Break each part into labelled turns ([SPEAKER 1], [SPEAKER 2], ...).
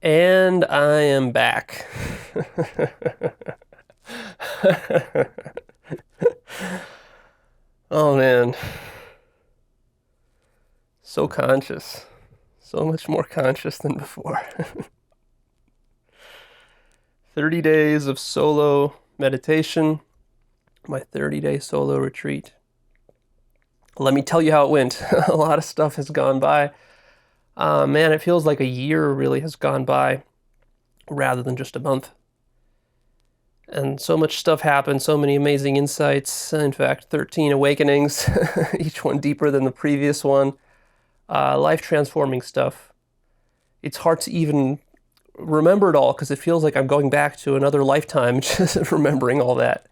[SPEAKER 1] And I am back. Oh man, so conscious. So much more conscious than before. 30 days of solo meditation, my 30-day solo retreat. Let me tell you how it went. A lot of stuff has gone by. Man, it feels like a year really has gone by rather than just a month. And so much stuff happened, so many amazing insights. In fact, 13 awakenings, each one deeper than the previous one. Life-transforming stuff. It's hard to even remember it all because it feels like I'm going back to another lifetime just remembering all that.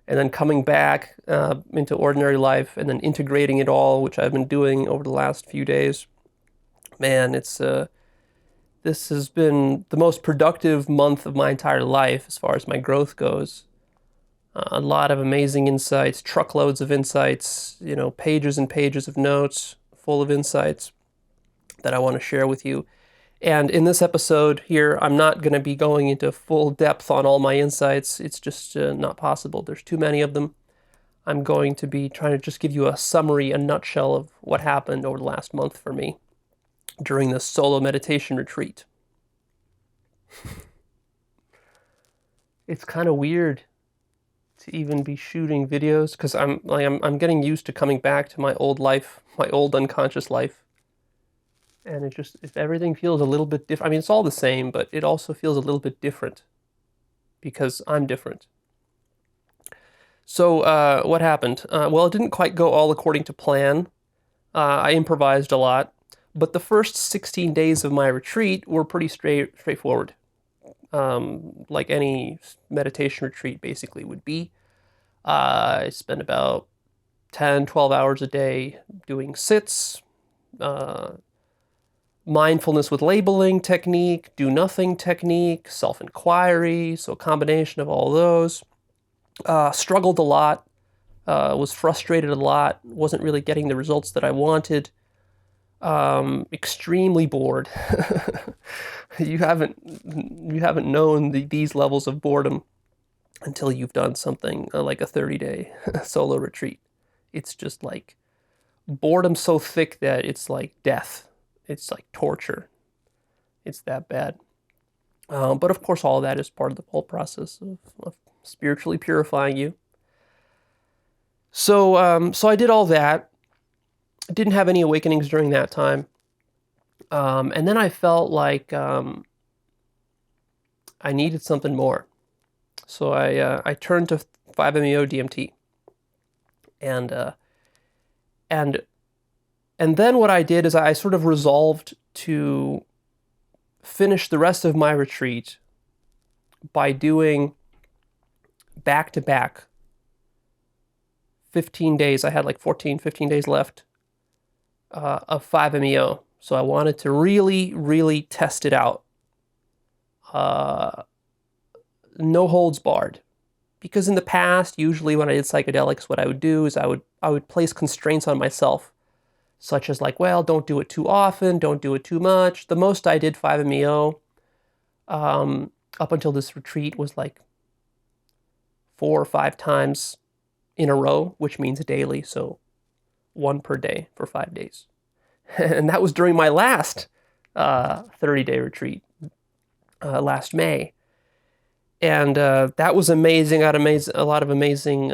[SPEAKER 1] And then coming back into ordinary life and then integrating it all, which I've been doing over the last few days. Man, this has been the most productive month of my entire life as far as my growth goes. A lot of amazing insights, truckloads of insights, pages and pages of notes full of insights that I want to share with you. And in this episode here, I'm not going to be going into full depth on all my insights. It's just not possible. There's too many of them. I'm going to be trying to just give you a summary, a nutshell of what happened over the last month for me during this solo meditation retreat. It's kind of weird to even be shooting videos because I'm getting used to coming back to my old life, my old unconscious life. And if everything feels a little bit different. I mean, it's all the same, but it also feels a little bit different because I'm different. So what happened? Well, it didn't quite go all according to plan. I improvised a lot, but the first 16 days of my retreat were pretty straightforward, like any meditation retreat basically would be. I spent about 10, 12 hours a day doing sits, mindfulness with labeling technique, do nothing technique, self-inquiry, so a combination of all those. Struggled a lot, was frustrated a lot, wasn't really getting the results that I wanted. Extremely bored. You haven't known these levels of boredom until you've done something like a 30-day solo retreat. It's just like boredom so thick that it's like death. It's like torture. It's that bad. But of course, all of that is part of the whole process of spiritually purifying you. So I did all that. Didn't have any awakenings during that time. And then I felt like I needed something more. So I turned to 5-MeO DMT. And then what I did is I sort of resolved to finish the rest of my retreat by doing back-to-back 15 days. I had like 14, 15 days left of 5-MeO. So I wanted to really, really test it out. No holds barred. Because in the past, usually when I did psychedelics, what I would do is I would place constraints on myself, such as like, well, don't do it too often, don't do it too much. The most I did 5-MeO up until this retreat was like 4 or 5 times in a row, which means daily, so 1 per day for 5 days. And that was during my last 30-day retreat last May. And that was amazing. I had a lot of amazing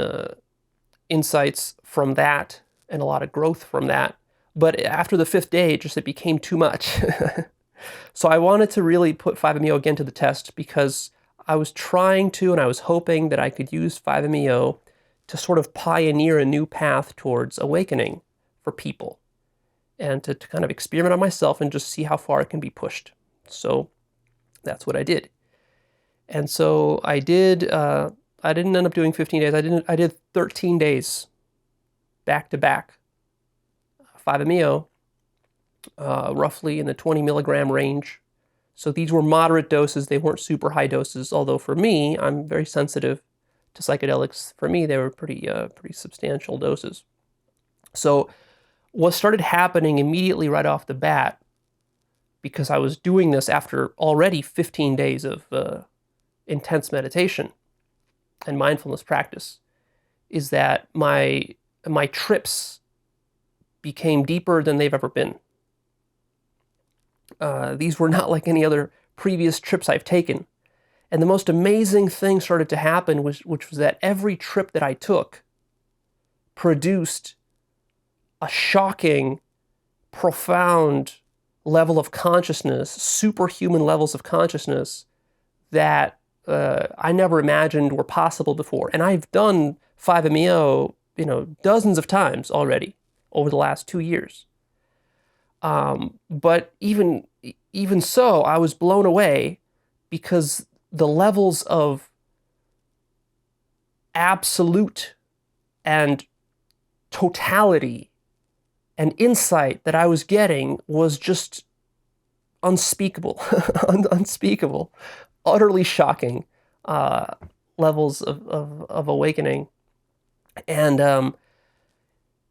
[SPEAKER 1] insights from that and a lot of growth from that. But after the 5th day, it became too much. So I wanted to really put 5-MeO again to the test because I was trying to, and I was hoping that I could use 5-MeO to sort of pioneer a new path towards awakening for people and to kind of experiment on myself and just see how far it can be pushed. So that's what I did. And so I did, I didn't end up doing 15 days. I did 13 days back to back, 5-MeO, roughly in the 20 milligram range. So these were moderate doses. They weren't super high doses, although for me, I'm very sensitive to psychedelics. For me, they were pretty substantial doses. So what started happening immediately right off the bat because I was doing this after already 15 days of intense meditation and mindfulness practice, is that my trips became deeper than they've ever been. These were not like any other previous trips I've taken. And the most amazing thing started to happen, which was that every trip that I took produced a shocking, profound level of consciousness, superhuman levels of consciousness that I never imagined were possible before. And I've done 5-MeO, dozens of times already over the last 2 years. But even so, I was blown away because the levels of absolute and totality and insight that I was getting was just unspeakable, unspeakable, utterly shocking levels of awakening. And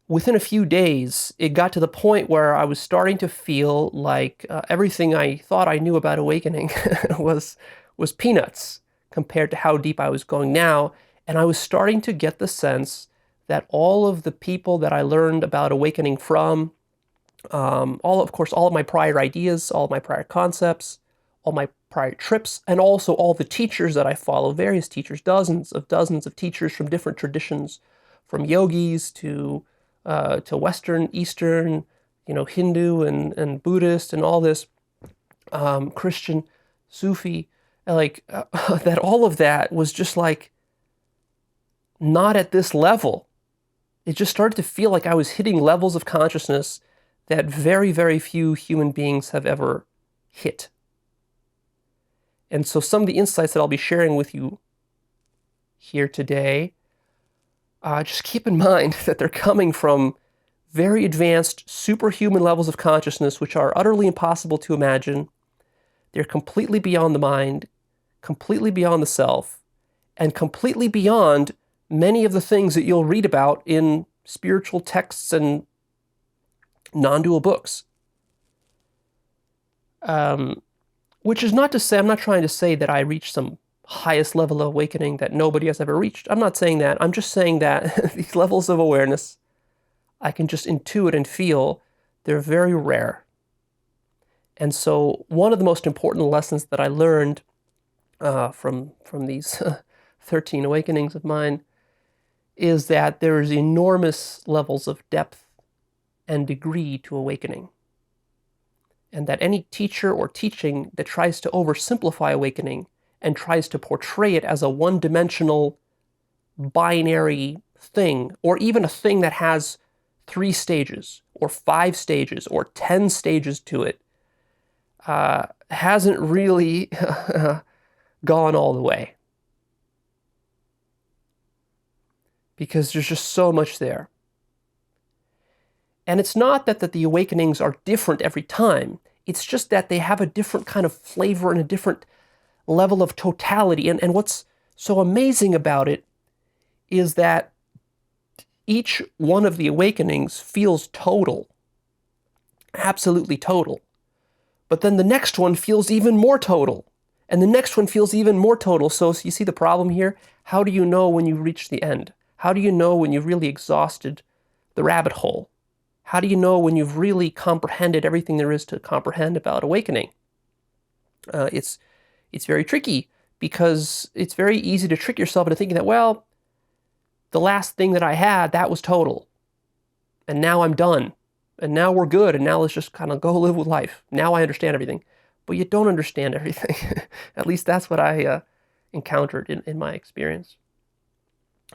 [SPEAKER 1] within a few days, it got to the point where I was starting to feel like everything I thought I knew about awakening was peanuts compared to how deep I was going now. And I was starting to get the sense that all of the people that I learned about awakening from, all of my prior ideas, all of my prior concepts, all my prior trips, and also all the teachers that I follow, various teachers, dozens of teachers from different traditions, from yogis to Western, Eastern, Hindu and Buddhist and all this, Christian, Sufi, that all of that was just like not at this level. It just started to feel like I was hitting levels of consciousness that very, very few human beings have ever hit. And so some of the insights that I'll be sharing with you here today, just keep in mind that they're coming from very advanced, superhuman levels of consciousness, which are utterly impossible to imagine. They're completely beyond the mind, completely beyond the self, and completely beyond many of the things that you'll read about in spiritual texts and non-dual books. Which is not to say, I'm not trying to say that I reached some highest level of awakening that nobody has ever reached. I'm not saying that. I'm just saying that these levels of awareness, I can just intuit and feel they're very rare. And so one of the most important lessons that I learned from these 13 awakenings of mine is that there's enormous levels of depth and degree to awakening. And that any teacher or teaching that tries to oversimplify awakening and tries to portray it as a one-dimensional binary thing, or even a thing that has 3 stages or 5 stages or 10 stages to it, hasn't really gone all the way. Because there's just so much there. And it's not that the awakenings are different every time. It's just that they have a different kind of flavor and a different level of totality. And what's so amazing about it is that each one of the awakenings feels total, absolutely total. But then the next one feels even more total. And the next one feels even more total. So you see the problem here? How do you know when you reach the end? How do you know when you've really exhausted the rabbit hole? How do you know when you've really comprehended everything there is to comprehend about awakening? It's very tricky because it's very easy to trick yourself into thinking that, well, the last thing that I had, that was total. And now I'm done. And now we're good. And now let's just kind of go live with life. Now I understand everything. But you don't understand everything. At least that's what I encountered in my experience.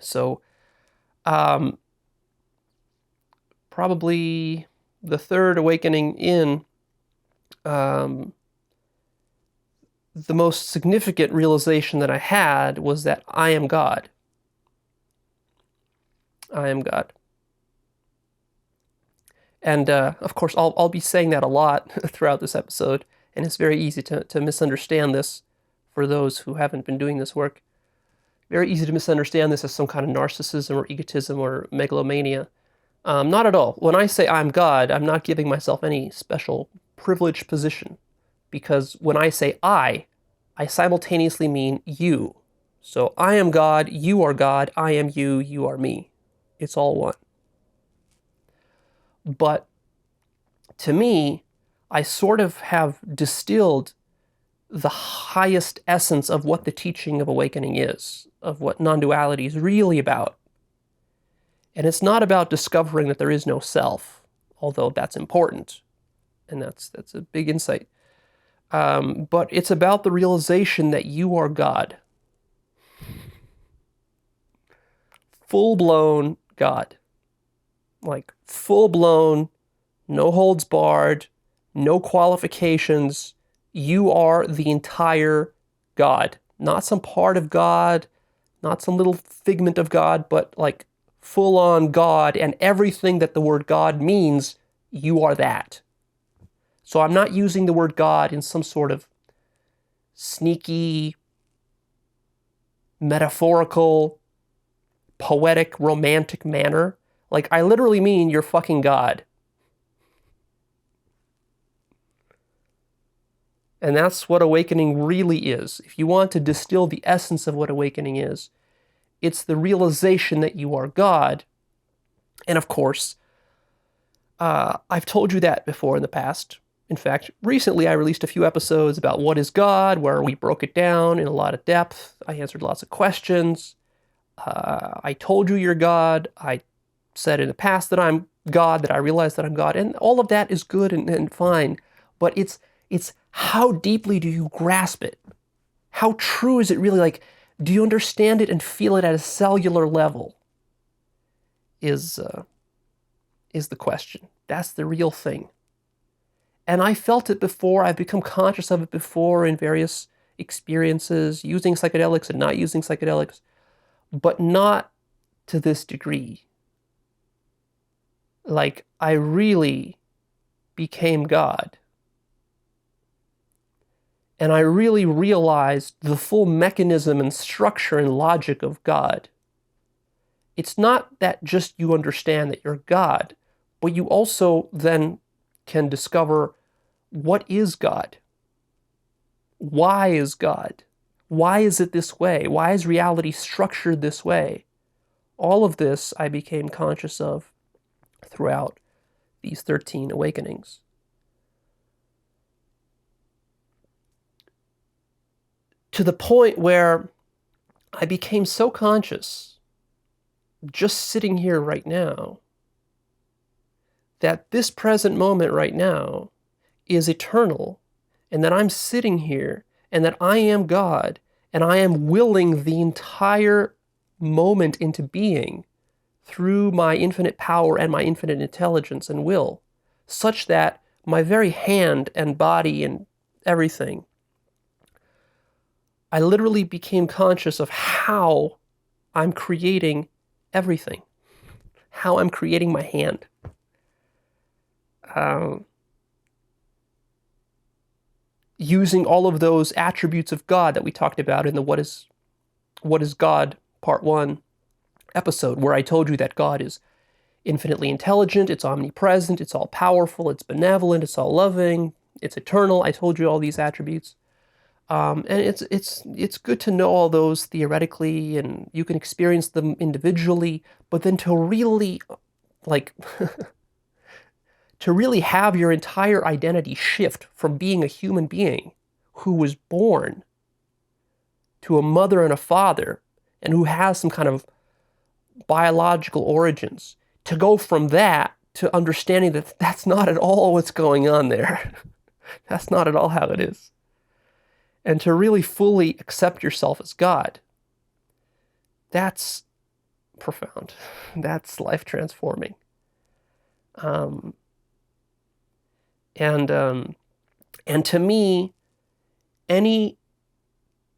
[SPEAKER 1] So, probably the third awakening in, the most significant realization that I had was that I am God. I am God. And of course, I'll be saying that a lot throughout this episode, and it's very easy to misunderstand this for those who haven't been doing this work. Very easy to misunderstand this as some kind of narcissism or egotism or megalomania. Not at all. When I say I'm God, I'm not giving myself any special privileged position. because when I say I simultaneously mean you. So I am God, you are God, I am you, you are me. It's all one. But to me, I sort of have distilled the highest essence of what the teaching of awakening is, of what non-duality is really about. And it's not about discovering that there is no self, although that's important, and that's a big insight. But it's about the realization that you are God. Full-blown God. Like full-blown, no holds barred, no qualifications. You are the entire God. Not some part of God, not some little figment of God, but like full-on God, and everything that the word God means, you are that. So I'm not using the word God in some sort of sneaky, metaphorical, poetic, romantic manner. Like, I literally mean you're fucking God. And that's what awakening really is. If you want to distill the essence of what awakening is, it's the realization that you are God. And of course, I've told you that before in the past. In fact, recently I released a few episodes about what is God, where we broke it down in a lot of depth. I answered lots of questions. I told you you're God. I said in the past that I'm God, that I realized that I'm God. And all of that is good and fine. But it's how deeply do you grasp it? How true is it really? Like, do you understand it and feel it at a cellular level? Is the question. That's the real thing. And I felt it before. I've become conscious of it before in various experiences, using psychedelics and not using psychedelics, but not to this degree. Like, I really became God. And I really realized the full mechanism and structure and logic of God. It's not that just you understand that you're God, but you also then can discover what is God? Why is God? Why is it this way? Why is reality structured this way? All of this I became conscious of throughout these 13 awakenings. To the point where I became so conscious, just sitting here right now, that this present moment right now is eternal, and that I'm sitting here, and that I am God, and I am willing the entire moment into being through my infinite power and my infinite intelligence and will, such that my very hand and body and everything, I literally became conscious of how I'm creating everything, how I'm creating my hand. Using all of those attributes of God that we talked about in the What is God Part 1 episode, where I told you that God is infinitely intelligent, it's omnipresent, it's all powerful, it's benevolent, it's all loving, it's eternal. I told you all these attributes. And it's good to know all those theoretically, and you can experience them individually, but then to really, like, to really have your entire identity shift from being a human being who was born to a mother and a father and who has some kind of biological origins, to go from that to understanding that that's not at all what's going on there. That's not at all how it is. And to really fully accept yourself as God. That's profound. That's life transforming. And to me, any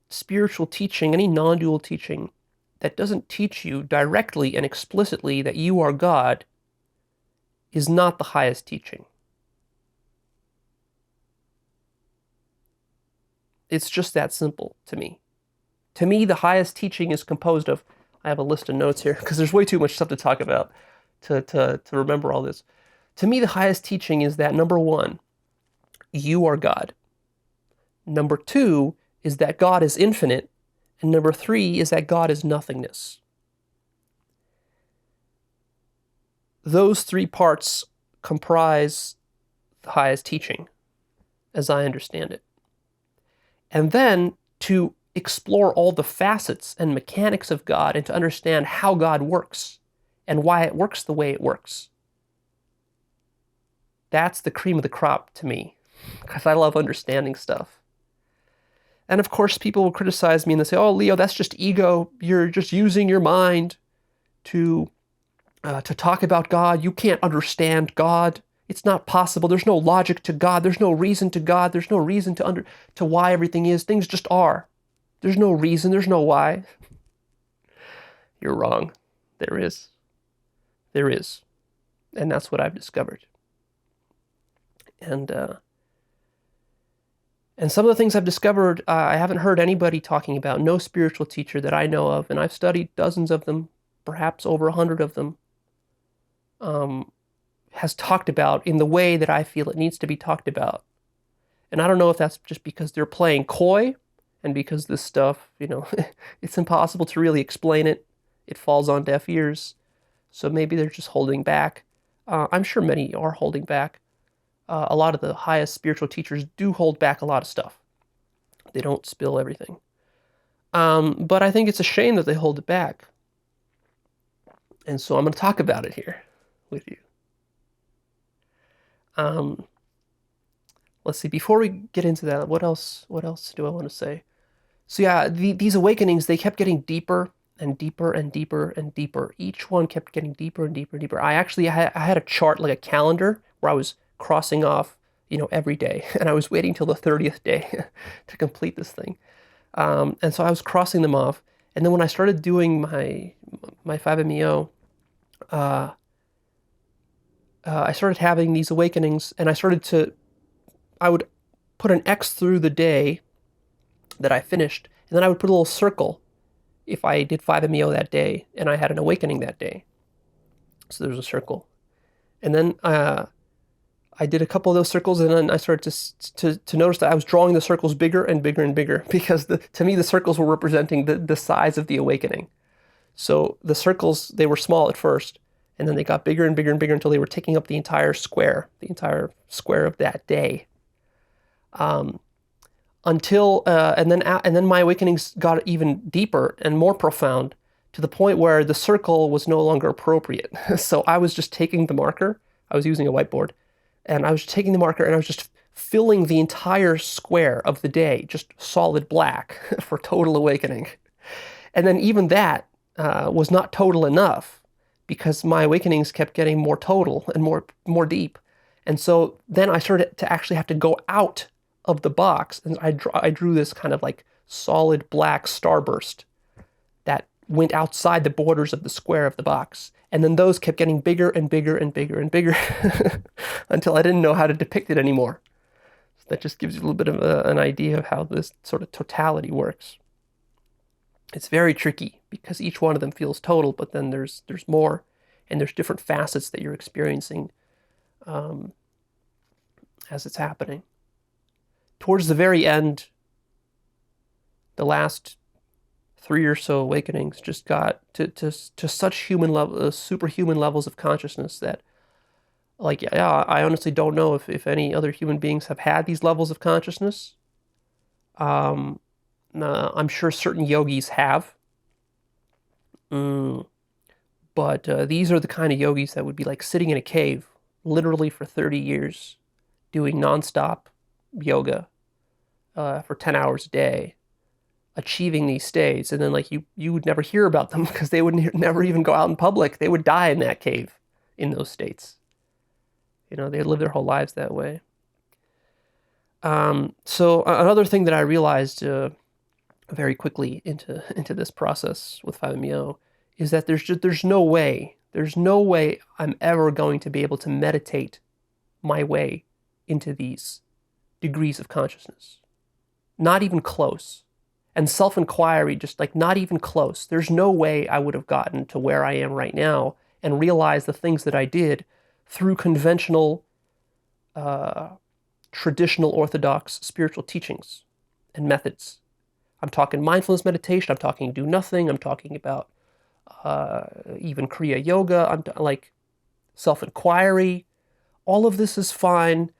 [SPEAKER 1] spiritual teaching, any non-dual teaching that doesn't teach you directly and explicitly that you are God is not the highest teaching. It's just that simple to me. To me, the highest teaching is composed of, I have a list of notes here because there's way too much stuff to talk about to remember all this. To me, the highest teaching is that, number one, you are God. Number 2 is that God is infinite. And number 3 is that God is nothingness. Those 3 parts comprise the highest teaching, as I understand it. And then to explore all the facets and mechanics of God and to understand how God works and why it works the way it works. That's the cream of the crop to me, because I love understanding stuff. And of course, people will criticize me and they say, oh, Leo, that's just ego. You're just using your mind to talk about God. You can't understand God. It's not possible. There's no logic to God. There's no reason to God. There's no reason to why everything is. Things just are. There's no reason. There's no why. You're wrong. There is. There is. And that's what I've discovered. And some of the things I've discovered, I haven't heard anybody talking about. No spiritual teacher that I know of, and I've studied dozens of them, perhaps over 100 of them, has talked about in the way that I feel it needs to be talked about. And I don't know if that's just because they're playing coy and because this stuff, it's impossible to really explain it. It falls on deaf ears. So maybe they're just holding back. I'm sure many are holding back. A lot of the highest spiritual teachers do hold back a lot of stuff. They don't spill everything. But I think it's a shame that they hold it back. And so I'm going to talk about it here with you. Let's see, before we get into that, what else do I want to say? So yeah, these awakenings, they kept getting deeper and deeper and deeper and deeper. Each one kept getting deeper and deeper and deeper. I had a chart, like a calendar, where I was crossing off, every day. And I was waiting till the 30th day to complete this thing. And so I was crossing them off. And then when I started doing my 5-MeO, I started having these awakenings, and I would put an X through the day that I finished, and then I would put a little circle if I did 5-MeO that day, and I had an awakening that day. So there's a circle. And then I did a couple of those circles, and then I started to notice that I was drawing the circles bigger and bigger and bigger, because to me the circles were representing the size of the awakening. So the circles, they were small at first, and then they got bigger and bigger and bigger until they were taking up the entire square of that day. And then my awakenings got even deeper and more profound, to the point where the circle was no longer appropriate. So I was just taking the marker. I was using a whiteboard, and I was taking the marker and I was just filling the entire square of the day, just solid black for total awakening. And then even that was not total enough, because my awakenings kept getting more total and more deep. And so then I started to actually have to go out of the box, and I drew this kind of like solid black starburst that went outside the borders of the square of the box. And then those kept getting bigger and bigger and bigger and bigger until I didn't know how to depict it anymore. So that just gives you a little bit of an idea of how this sort of totality works. It's very tricky, because each one of them feels total, but then there's more, and there's different facets that you're experiencing as it's happening. Towards the very end, the last 3 or so awakenings just got to such superhuman levels of consciousness that, like, yeah, I honestly don't know if any other human beings have had these levels of consciousness. I'm sure certain yogis have. But these are the kind of yogis that would be like sitting in a cave literally for 30 years doing nonstop yoga for 10 hours a day, achieving these states. And then like you would never hear about them, because they would never even go out in public. They would die in that cave in those states. They live their whole lives that way. So another thing that I realized very quickly into this process with 5-MeO is that there's no way I'm ever going to be able to meditate my way into these degrees of consciousness. Not even close. And self-inquiry, just like not even close. There's no way I would have gotten to where I am right now and realized the things that I did through conventional, traditional Orthodox spiritual teachings. and methods. I'm talking mindfulness meditation. I'm talking do nothing. I'm talking about even Kriya Yoga. I'm like self-inquiry. All of this is fine.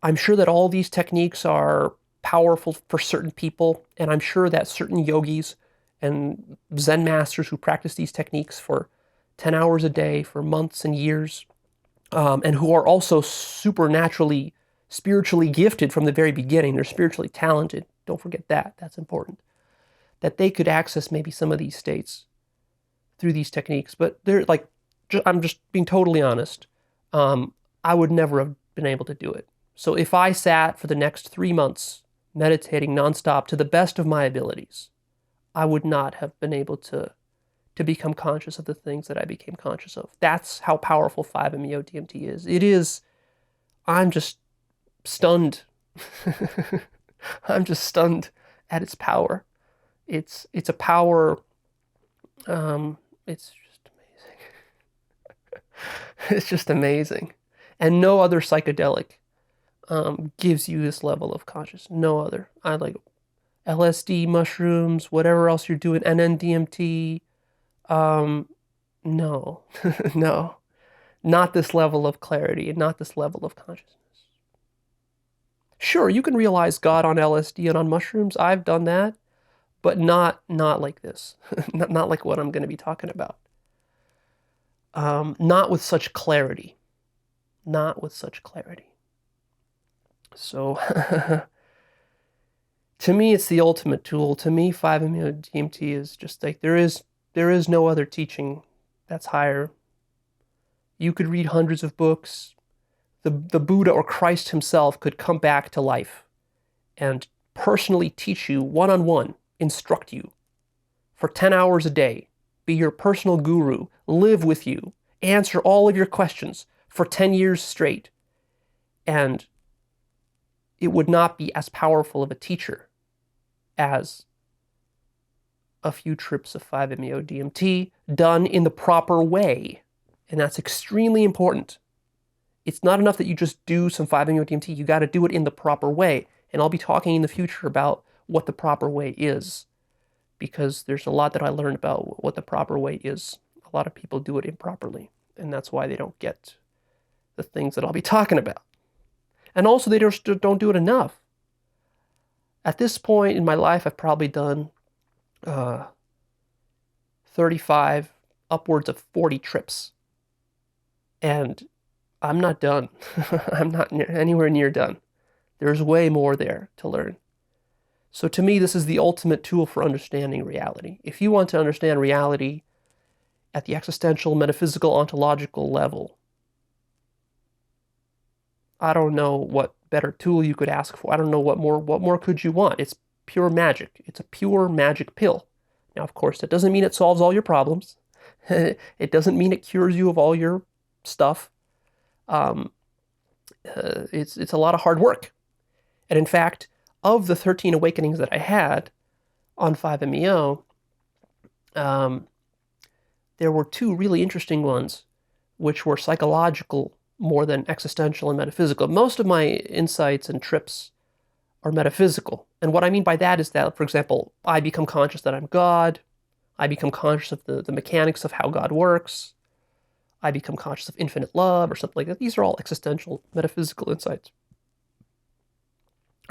[SPEAKER 1] I'm sure that all these techniques are powerful for certain people, and I'm sure that certain yogis and Zen masters who practice these techniques for 10 hours a day for months and years, and who are also supernaturally, spiritually gifted from the very beginning, they're spiritually talented. Don't forget that. That's important. That they could access maybe some of these states through these techniques. But they're like, I'm just being totally honest. I would never have been able to do it. So if I sat for the next 3 months meditating nonstop to the best of my abilities, I would not have been able to become conscious of the things that I became conscious of. That's how powerful 5-MeO-DMT is. It is, I'm just stunned. I'm just stunned at its power. It's a power, it's just amazing. It's just amazing. And no other psychedelic gives you this level of consciousness. No other. I like LSD, mushrooms, whatever else you're doing, NN-DMT. No, no, not this level of clarity and not this level of consciousness. Sure, you can realize God on LSD and on mushrooms. I've done that, but not like this. Not like what I'm going to be talking about. Not with such clarity. Not with such clarity. So, to me, it's the ultimate tool. To me, 5-MeO-DMT is just like there is no other teaching that's higher. You could read hundreds of books. The Buddha or Christ himself could come back to life and personally teach you one-on-one, instruct you for 10 hours a day, be your personal guru, live with you, answer all of your questions for 10 years straight. And it would not be as powerful of a teacher as a few trips of 5-MeO-DMT done in the proper way. And that's extremely important. It's not enough that you just do some 5-MeO-DMT. You got to do it in the proper way. And I'll be talking in the future about what the proper way is, because there's a lot that I learned about what the proper way is. A lot of people do it improperly, and that's why they don't get the things that I'll be talking about. And also, they just don't do it enough. At this point in my life, I've probably done 35, upwards of 40 trips. And I'm not done. I'm not anywhere near done. There's way more there to learn. So to me, this is the ultimate tool for understanding reality. If you want to understand reality at the existential, metaphysical, ontological level, I don't know what better tool you could ask for. I don't know what more could you want. It's pure magic. It's a pure magic pill. Now, of course, that doesn't mean it solves all your problems. It doesn't mean it cures you of all your stuff. It's a lot of hard work. And in fact, of the 13 awakenings that I had on 5-MeO, there were 2 really interesting ones, which were psychological more than existential and metaphysical. Most of my insights and trips are metaphysical. And what I mean by that is that, for example, I become conscious that I'm God. I become conscious of the mechanics of how God works. I become conscious of infinite love or something like that. These are all existential, metaphysical insights.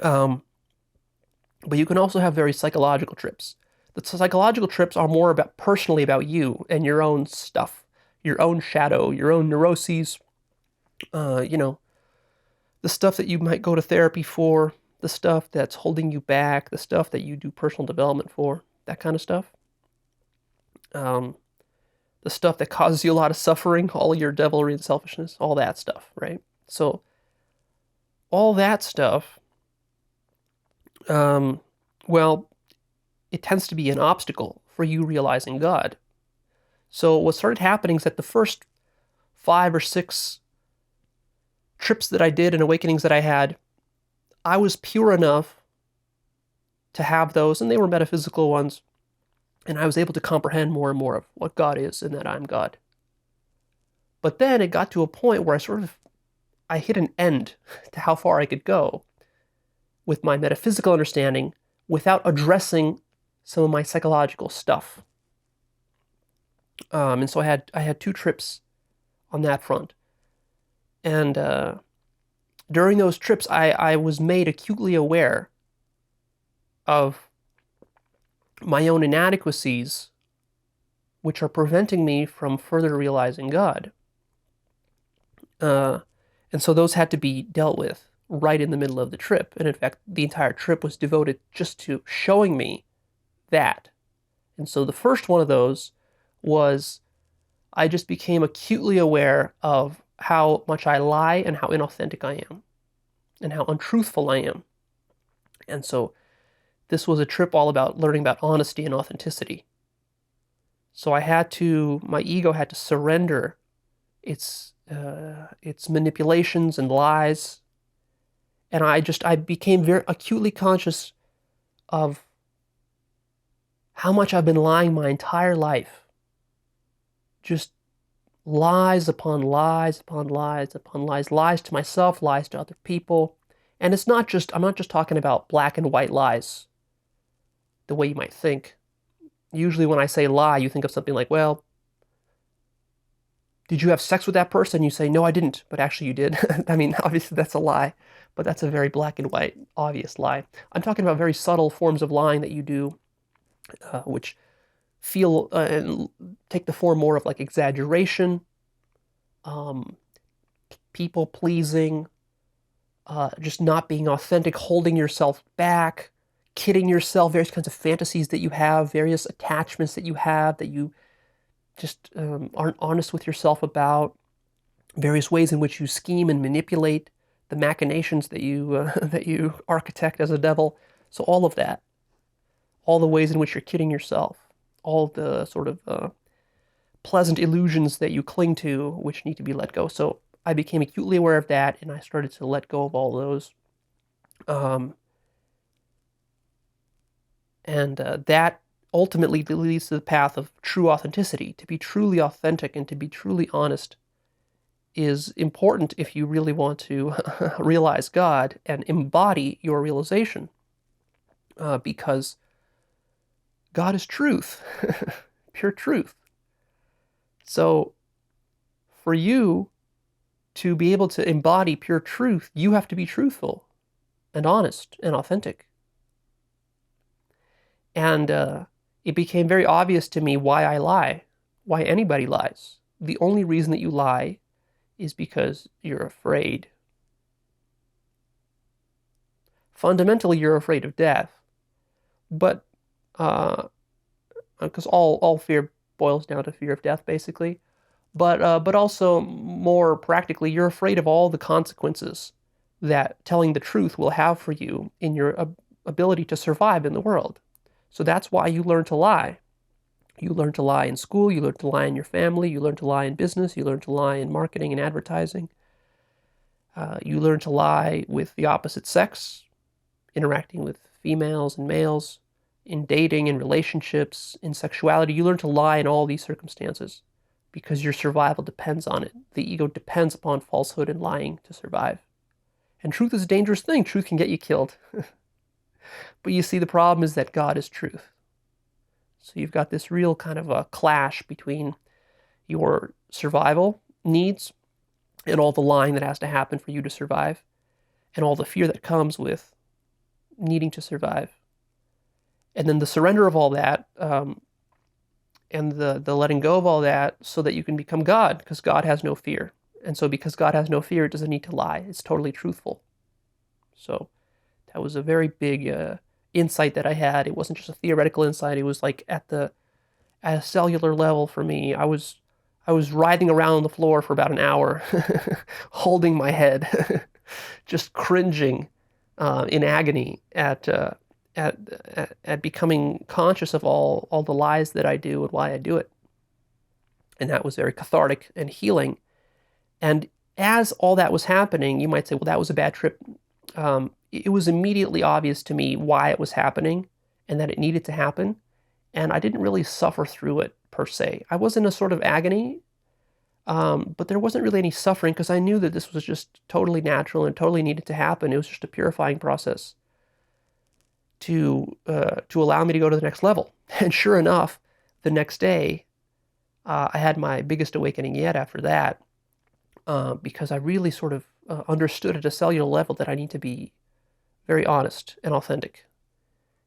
[SPEAKER 1] But you can also have very psychological trips. The psychological trips are more personally about you and your own stuff, your own shadow, your own neuroses, the stuff that you might go to therapy for, the stuff that's holding you back, the stuff that you do personal development for, that kind of stuff. The stuff that causes you a lot of suffering, all your devilry and selfishness, all that stuff, right? So all that stuff, it tends to be an obstacle for you realizing God. So what started happening is that the first 5 or 6 trips that I did and awakenings that I had, I was pure enough to have those, and they were metaphysical ones, and I was able to comprehend more and more of what God is and that I'm God. But then it got to a point where I hit an end to how far I could go with my metaphysical understanding without addressing some of my psychological stuff. And so I had 2 trips on that front. And during those trips, I was made acutely aware of my own inadequacies, which are preventing me from further realizing God. And so those had to be dealt with right in the middle of the trip. And in fact, the entire trip was devoted just to showing me that. And so the first one of those was I just became acutely aware of how much I lie and how inauthentic I am and how untruthful I am. And so this was a trip all about learning about honesty and authenticity. So my ego had to surrender its manipulations and lies, and I became very acutely conscious of how much I've been lying my entire life. Just lies upon lies upon lies upon lies, lies to myself, lies to other people. And I'm not just talking about black and white lies, the way you might think. Usually when I say lie, you think of something like, well, did you have sex with that person? You say, no, I didn't, but actually you did. I mean, obviously that's a lie, but that's a very black and white, obvious lie. I'm talking about very subtle forms of lying that you do, which feel and take the form more of like exaggeration, um, people pleasing, just not being authentic, holding yourself back, kidding yourself, various kinds of fantasies that you have, various attachments that you have that you just aren't honest with yourself about, various ways in which you scheme and manipulate, the machinations that you that you architect as a devil. So all of that, all the ways in which you're kidding yourself, all the sort of pleasant illusions that you cling to, which need to be let go. So I became acutely aware of that, and I started to let go of all those. That ultimately leads to the path of true authenticity. To be truly authentic and to be truly honest is important if you really want to realize God and embody your realization, because God is truth, pure truth. So for you to be able to embody pure truth, you have to be truthful and honest and authentic. And it became very obvious to me why I lie, why anybody lies. The only reason that you lie is because you're afraid. Fundamentally, you're afraid of death. But, because all fear boils down to fear of death, basically. But also, more practically, you're afraid of all the consequences that telling the truth will have for you in your ability to survive in the world. So that's why you learn to lie. You learn to lie in school, you learn to lie in your family, you learn to lie in business, you learn to lie in marketing and advertising. You learn to lie with the opposite sex, interacting with females and males, in dating, in relationships, in sexuality. You learn to lie in all these circumstances because your survival depends on it. The ego depends upon falsehood and lying to survive. And truth is a dangerous thing. Truth can get you killed. But you see, the problem is that God is truth. So you've got this real kind of a clash between your survival needs and all the lying that has to happen for you to survive, and all the fear that comes with needing to survive. And then the surrender of all that, and the letting go of all that so that you can become God, because God has no fear. And so because God has no fear, it doesn't need to lie. It's totally truthful. So that was a very big insight that I had. It wasn't just a theoretical insight. It was like at a cellular level for me. I was writhing around on the floor for about an hour, holding my head, just cringing in agony at becoming conscious of all the lies that I do and why I do it. And that was very cathartic and healing. And as all that was happening, you might say, well, that was a bad trip. It was immediately obvious to me why it was happening and that it needed to happen. And I didn't really suffer through it per se. I was in a sort of agony, but there wasn't really any suffering because I knew that this was just totally natural and totally needed to happen. It was just a purifying process. to allow me to go to the next level. And sure enough, the next day, I had my biggest awakening yet after that, because I really sort of understood at a cellular level that I need to be very honest and authentic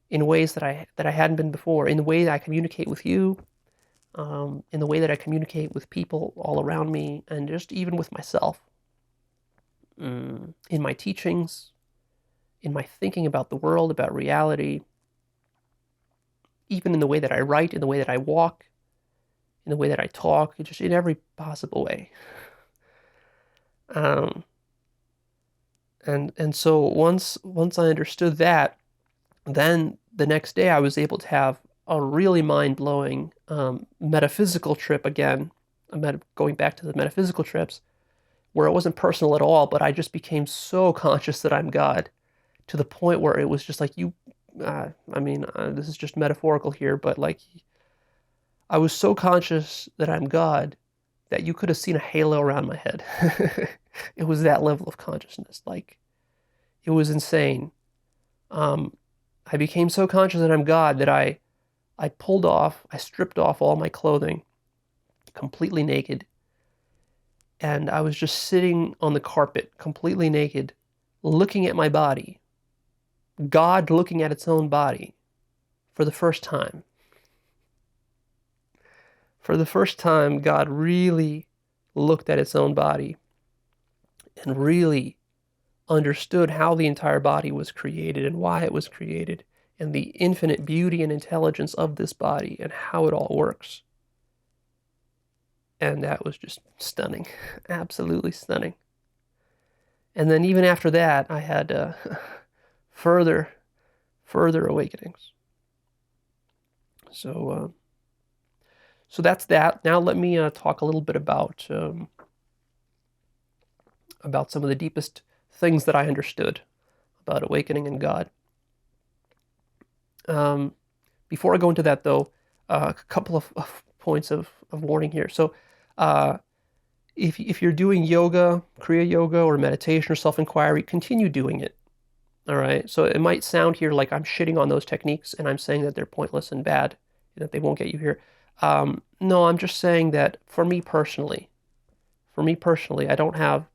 [SPEAKER 1] in ways that I hadn't been before, in the way that I communicate with you, in the way that I communicate with people all around me, and just even with myself, in my teachings, in my thinking about the world, about reality, even in the way that I write, in the way that I walk, in the way that I talk, just in every possible way. And so once I understood that, then the next day I was able to have a really mind-blowing metaphysical trip again. Going back to the metaphysical trips, where it wasn't personal at all, but I just became so conscious that I'm God, to the point where it was just like this is just metaphorical here, but like I was so conscious that I'm God that you could have seen a halo around my head. It was that level of consciousness. Like, it was insane. I became so conscious that I'm God that I stripped off all my clothing, completely naked, and I was just sitting on the carpet, completely naked, looking at my body, God looking at its own body for the first time. For the first time, God really looked at its own body and really understood how the entire body was created and why it was created, and the infinite beauty and intelligence of this body and how it all works. And that was just stunning, absolutely stunning. And then even after that, I had further awakenings. So that's that. Now let me talk a little bit about some of the deepest things that I understood about awakening and God. Before I go into that, though, a couple of points of warning here. So if you're doing yoga, Kriya Yoga, or meditation or self-inquiry, continue doing it. All right? So it might sound here like I'm shitting on those techniques and I'm saying that they're pointless and bad, that they won't get you here. No, I'm just saying that for me personally, I don't have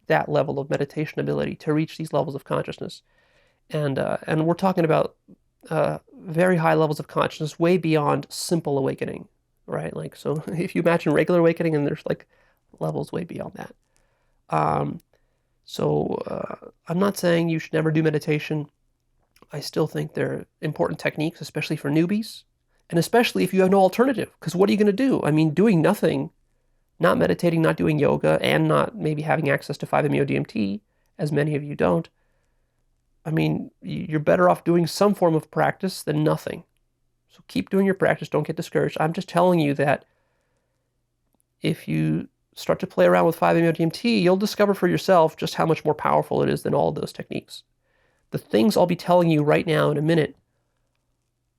[SPEAKER 1] that level of meditation ability to reach these levels of consciousness. And we're talking about very high levels of consciousness, way beyond simple awakening, right? Like, so if you imagine regular awakening, and there's like levels way beyond that. I'm not saying you should never do meditation. I still think they're important techniques, especially for newbies, and especially if you have no alternative, because what are you going to do? I mean, doing nothing, not meditating, not doing yoga, and not maybe having access to 5-MeO-DMT, as many of you don't, I mean, you're better off doing some form of practice than nothing. So keep doing your practice. Don't get discouraged. I'm just telling you that if you start to play around with 5-MeO-DMT, you'll discover for yourself just how much more powerful it is than all of those techniques. The things I'll be telling you right now in a minute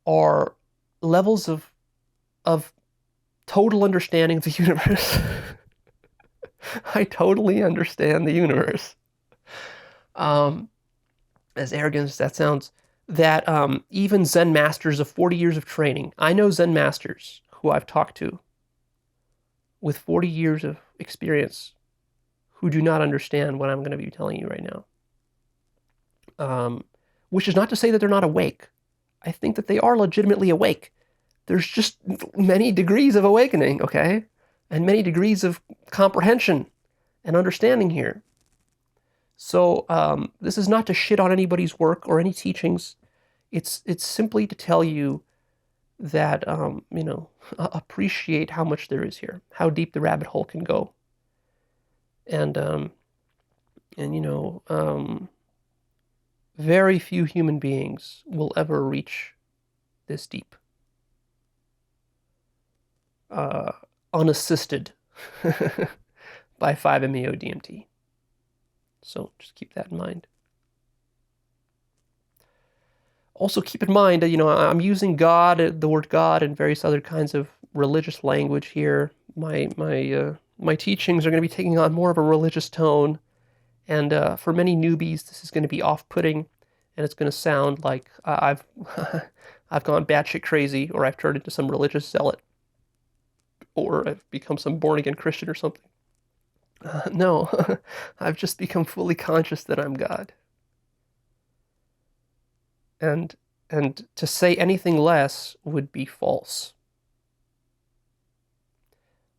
[SPEAKER 1] are levels of total understanding of the universe. I totally understand the universe. As arrogant as that sounds, that even Zen masters of 40 years of training, I know Zen masters who I've talked to with 40 years of experience who do not understand what I'm going to be telling you right now. Which is not to say that they're not awake. I think that they are legitimately awake. There's just many degrees of awakening, okay? And many degrees of comprehension and understanding here. So this is not to shit on anybody's work or any teachings. It's simply to tell you that, appreciate how much there is here, how deep the rabbit hole can go. And very few human beings will ever reach this deep, unassisted by 5-MeO-DMT. So just keep that in mind. Also keep in mind, I'm using God, the word God, and various other kinds of religious language here. My teachings are going to be taking on more of a religious tone, and for many newbies, this is going to be off-putting and it's going to sound like I've I've gone batshit crazy, or I've turned into some religious zealot, or I've become some born-again Christian or something. No, I've just become fully conscious that I'm God. And to say anything less would be false.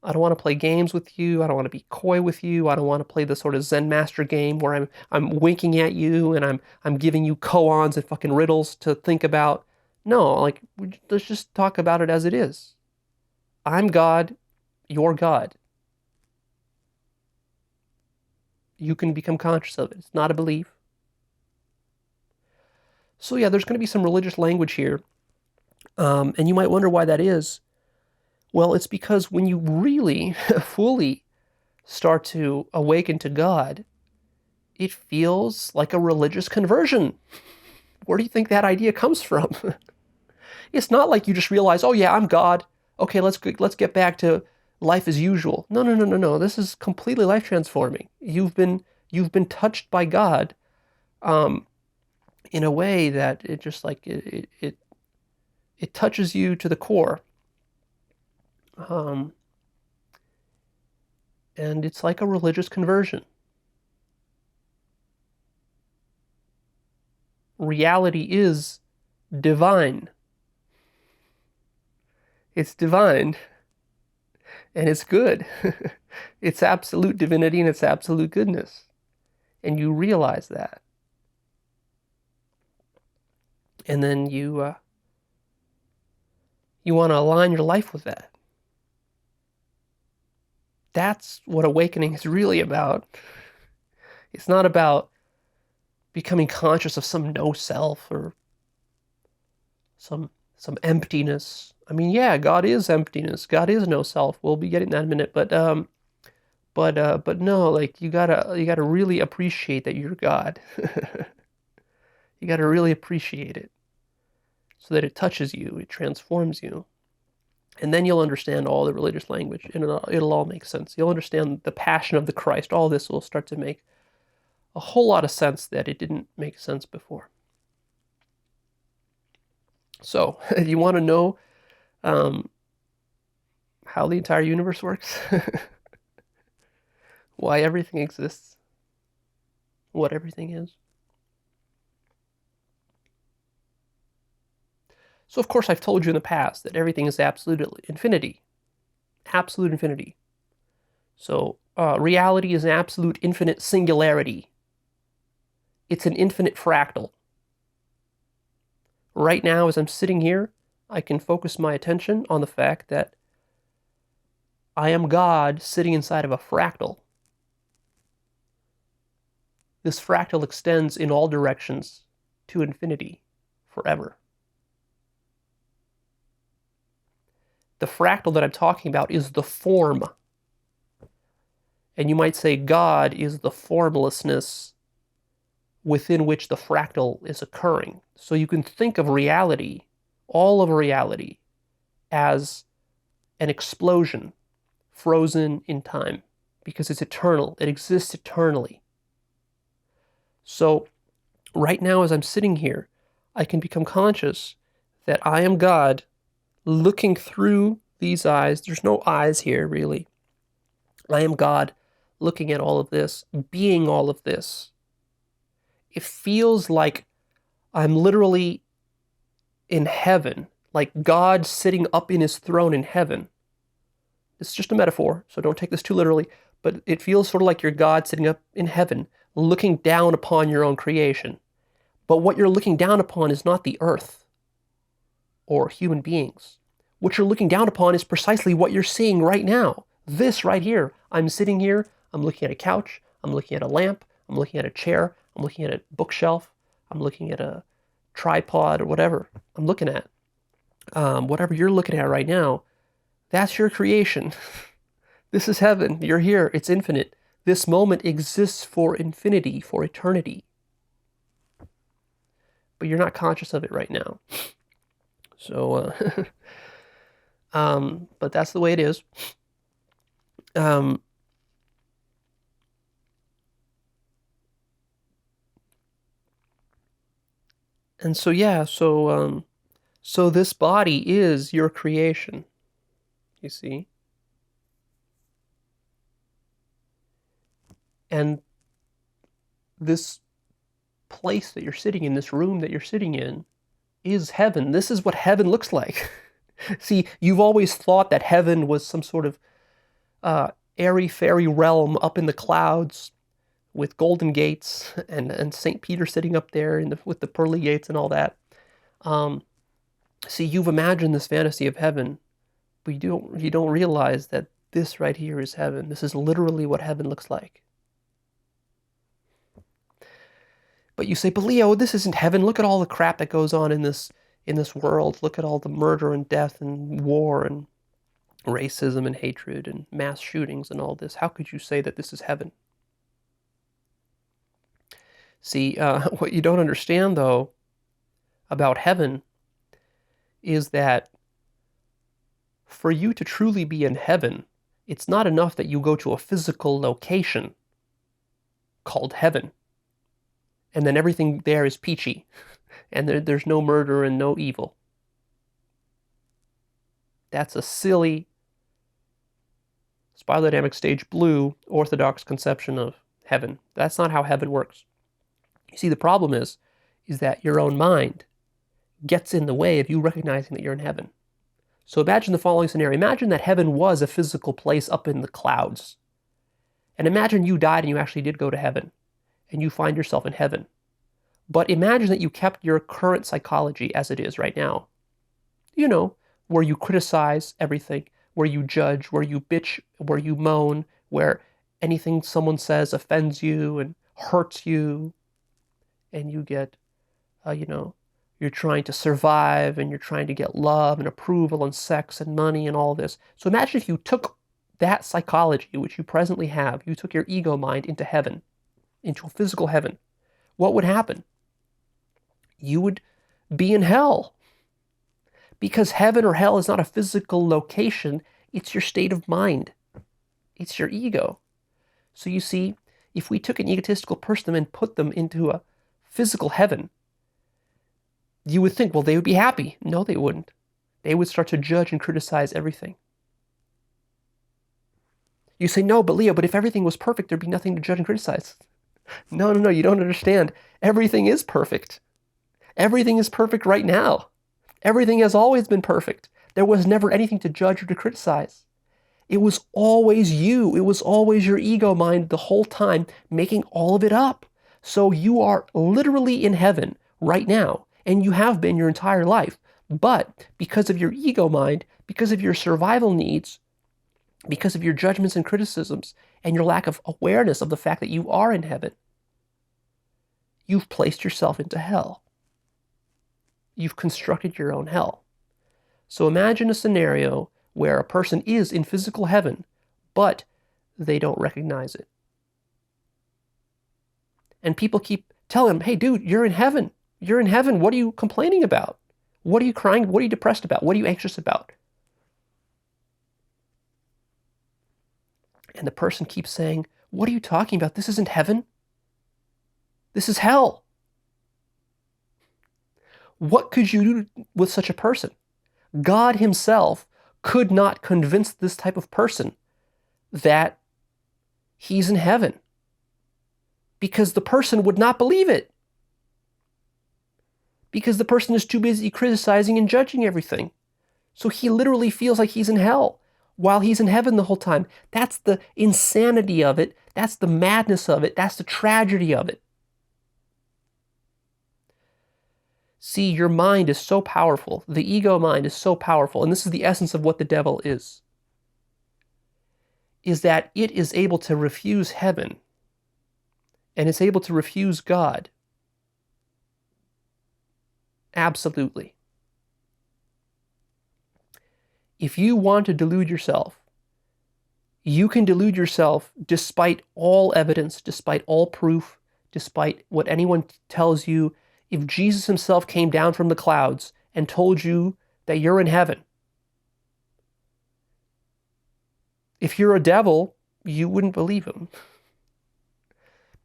[SPEAKER 1] I don't want to play games with you. I don't want to be coy with you. I don't want to play the sort of Zen master game where I'm winking at you and I'm giving you koans and fucking riddles to think about. No, like let's just talk about it as it is. I'm God, you're God. You can become conscious of it. It's not a belief. So yeah, there's going to be some religious language here, and you might wonder why that is. Well, it's because when you really fully start to awaken to God, it feels like a religious conversion. Where do you think that idea comes from? It's not like you just realize, oh yeah, I'm God. Okay, let's get back to life as usual. No, no, no, no, no. This is completely life transforming. You've been touched by God, in a way that it just like it touches you to the core. And it's like a religious conversion. Reality is divine. It's divine, and it's good. It's absolute divinity and it's absolute goodness. And you realize that. And then you want to align your life with that. That's what awakening is really about. It's not about becoming conscious of some no self or some emptiness. I mean, yeah, God is emptiness. God is no self. We'll be getting that in a minute, but no, like you gotta really appreciate that you're God. You gotta really appreciate it so that it touches you, it transforms you. And then you'll understand all the religious language, and it'll all make sense. You'll understand the passion of the Christ. All this will start to make a whole lot of sense that it didn't make sense before. So, you want to know how the entire universe works? Why everything exists? What everything is? So, of course, I've told you in the past that everything is absolute infinity. Absolute infinity. So, reality is an absolute infinite singularity. It's an infinite fractal. Right now, as I'm sitting here, I can focus my attention on the fact that I am God sitting inside of a fractal. This fractal extends in all directions to infinity forever. The fractal that I'm talking about is the form. And you might say God is the formlessness within which the fractal is occurring. So you can think of reality, all of reality, as an explosion frozen in time because it's eternal. It exists eternally. So right now, as I'm sitting here, I can become conscious that I am God looking through these eyes. There's no eyes here, really. I am God looking at all of this, being all of this. It feels like I'm literally in heaven, like God sitting up in his throne in heaven. It's just a metaphor, so don't take this too literally, but it feels sort of like you're God sitting up in heaven, looking down upon your own creation. But what you're looking down upon is not the earth or human beings. What you're looking down upon is precisely what you're seeing right now. This right here. I'm sitting here, I'm looking at a couch, I'm looking at a lamp, I'm looking at a chair, I'm looking at a bookshelf, I'm looking at a tripod or whatever I'm looking at. Whatever you're looking at right now, that's your creation. This is heaven. You're here. It's infinite. This moment exists for infinity, for eternity. But you're not conscious of it right now. So, but that's the way it is. And so, yeah, so this body is your creation, you see? And this place that you're sitting in, this room that you're sitting in, is heaven. This is what heaven looks like. See, you've always thought that heaven was some sort of airy-fairy realm up in the clouds with golden gates and St. Peter sitting up there with the pearly gates and all that. Um, See, you've imagined this fantasy of heaven, but you don't realize that this right here is heaven. This is literally what heaven looks like. But you say, but Leo, this isn't heaven. Look at all the crap that goes on in this world. Look at all the murder and death and war and racism and hatred and mass shootings and all this. How could you say that this is heaven? See, what you don't understand, though, about heaven is that for you to truly be in heaven, it's not enough that you go to a physical location called heaven, and then everything there is peachy, and there's no murder and no evil. That's a silly, spiraldynamic stage blue, orthodox conception of heaven. That's not how heaven works. You see, the problem is that your own mind gets in the way of you recognizing that you're in heaven. So imagine the following scenario. Imagine that heaven was a physical place up in the clouds. And imagine you died and you actually did go to heaven, and you find yourself in heaven. But imagine that you kept your current psychology as it is right now. You know, where you criticize everything, where you judge, where you bitch, where you moan, where anything someone says offends you and hurts you, and you get, you're trying to survive and you're trying to get love and approval and sex and money and all this. So imagine if you took that psychology, which you presently have, you took your ego mind into heaven, into a physical heaven. What would happen? You would be in hell. Because heaven or hell is not a physical location, it's your state of mind. It's your ego. So you see, if we took an egotistical person and put them into a physical heaven, you would think, well, they would be happy. No, they wouldn't. They would start to judge and criticize everything. You say, no, but Leo, but if everything was perfect, there'd be nothing to judge and criticize. No, you don't understand. Everything is perfect. Everything is perfect right now. Everything has always been perfect. There was never anything to judge or to criticize. It was always you. It was always your ego mind the whole time making all of it up. So you are literally in heaven right now, and you have been your entire life. But because of your ego mind, because of your survival needs, because of your judgments and criticisms, and your lack of awareness of the fact that you are in heaven, you've placed yourself into hell. You've constructed your own hell. So imagine a scenario where a person is in physical heaven, but they don't recognize it. And people keep telling them, hey, dude, you're in heaven. You're in heaven. What are you complaining about? What are you crying? What are you depressed about? What are you anxious about? And the person keeps saying, what are you talking about? This isn't heaven. This is hell. What could you do with such a person? God himself could not convince this type of person that he's in heaven, because the person would not believe it. Because the person is too busy criticizing and judging everything. So he literally feels like he's in hell while he's in heaven the whole time. That's the insanity of it. That's the madness of it. That's the tragedy of it. See, your mind is so powerful. The ego mind is so powerful. And this is the essence of what the devil is that it is able to refuse heaven, and it's able to refuse God. Absolutely. If you want to delude yourself, you can delude yourself despite all evidence, despite all proof, despite what anyone tells you. If Jesus himself came down from the clouds and told you that you're in heaven, if you're a devil, you wouldn't believe him.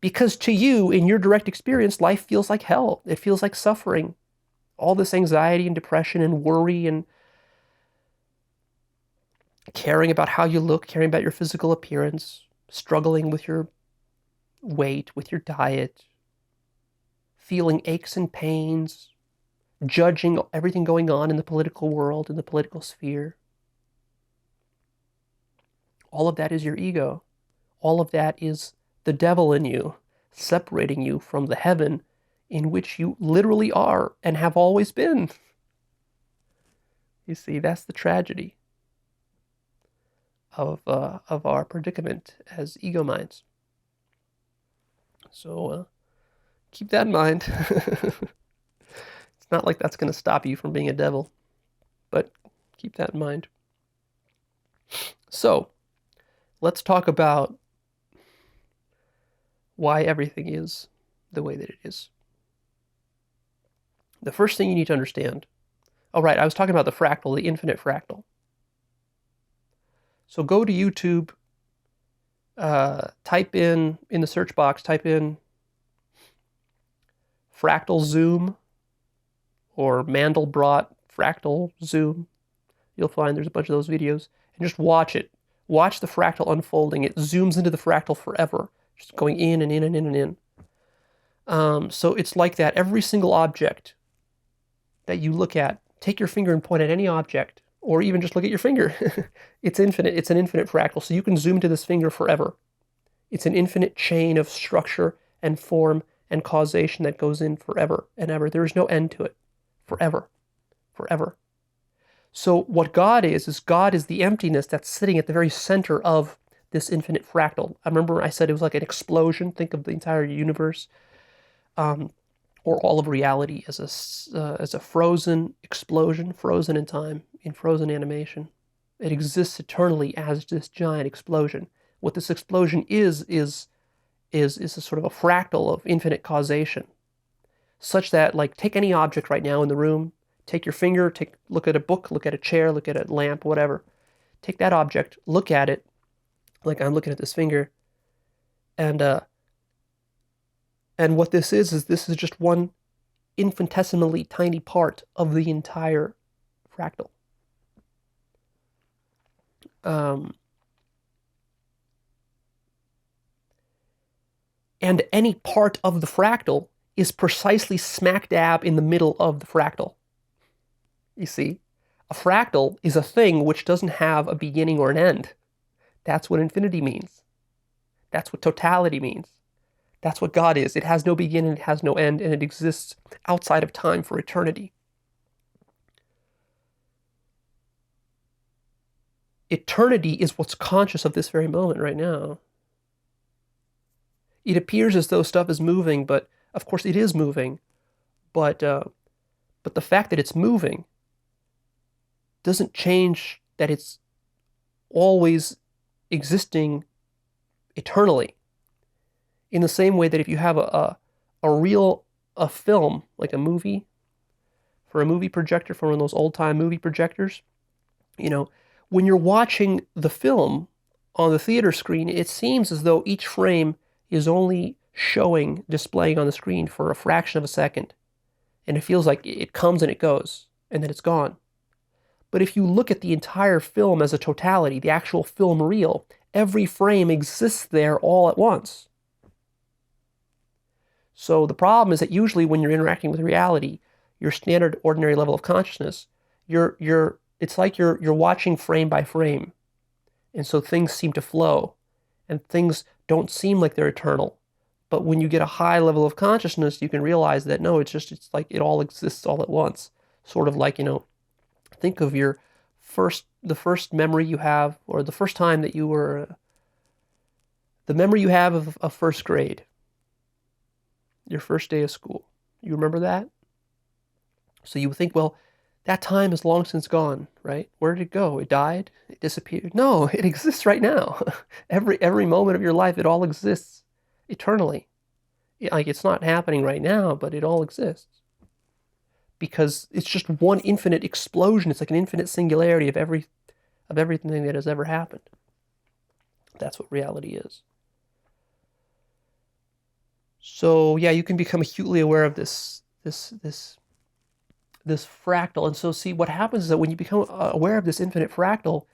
[SPEAKER 1] Because to you, in your direct experience, life feels like hell. It feels like suffering. all this anxiety and depression and worry and caring about how you look, caring about your physical appearance, struggling with your weight, with your diet, feeling aches and pains, judging everything going on in the political world, in the political sphere. All of that is your ego. All of that is the devil in you, separating you from the heaven in which you literally are and have always been. You see, that's the tragedy of our predicament as ego minds. So keep that in mind. It's not like that's going to stop you from being a devil, but keep that in mind. So let's talk about why everything is the way that it is. The first thing you need to understand. Oh, right, I was talking about the fractal, the infinite fractal. So go to YouTube, type in the search box, type in fractal zoom or Mandelbrot fractal zoom. You'll find there's a bunch of those videos. And just watch it. Watch the fractal unfolding. It zooms into the fractal forever, just going in and in and in and in. So it's like that. Every single object that you look at, take your finger and point at any object, or even just look at your finger. It's infinite. It's an infinite fractal. So you can zoom to this finger forever. It's an infinite chain of structure and form and causation that goes in forever and ever. There is no end to it. Forever. Forever. So what God is God is the emptiness that's sitting at the very center of this infinite fractal. I remember I said it was like an explosion. Think of the entire universe, or all of reality as a frozen explosion, frozen in time, in frozen animation. It exists eternally as this giant explosion. What this explosion is a sort of a fractal of infinite causation, such that, like, take any object right now in the room, take your finger, look at a book, look at a chair, look at a lamp, whatever. Take that object, look at it, like I'm looking at this finger, and what this is this is just one infinitesimally tiny part of the entire fractal. And any part of the fractal is precisely smack dab in the middle of the fractal. You see, a fractal is a thing which doesn't have a beginning or an end. That's what infinity means. That's what totality means. That's what God is. It has no beginning, it has no end, and it exists outside of time for eternity. Eternity is what's conscious of this very moment right now. It appears as though stuff is moving, but of course it is moving. But the fact that it's moving doesn't change that it's always existing eternally. In the same way that if you have a film, like a movie, for a movie projector, for one of those old-time movie projectors, when you're watching the film on the theater screen, it seems as though each frame is only displaying on the screen for a fraction of a second. And it feels like it comes and it goes, and then it's gone. But if you look at the entire film as a totality, the actual film reel, every frame exists there all at once. So the problem is that usually when you're interacting with reality, your standard ordinary level of consciousness, it's like you're watching frame by frame. And so things seem to flow, and things don't seem like they're eternal. But when you get a high level of consciousness, you can realize that no, it's like it all exists all at once. Sort of like, think of the first memory you have, or the first time that you were, the memory you have of first grade, your first day of school. You remember that? So you would think, well, that time is long since gone, right? Where did it go? It died? It disappeared? No, it exists right now. Every moment of your life, it all exists eternally. Like, it's not happening right now, but it all exists. Because it's just one infinite explosion. It's like an infinite singularity of everything that has ever happened. That's what reality is. So yeah, you can become acutely aware of this this fractal. And so see, what happens is that when you become aware of this infinite fractal,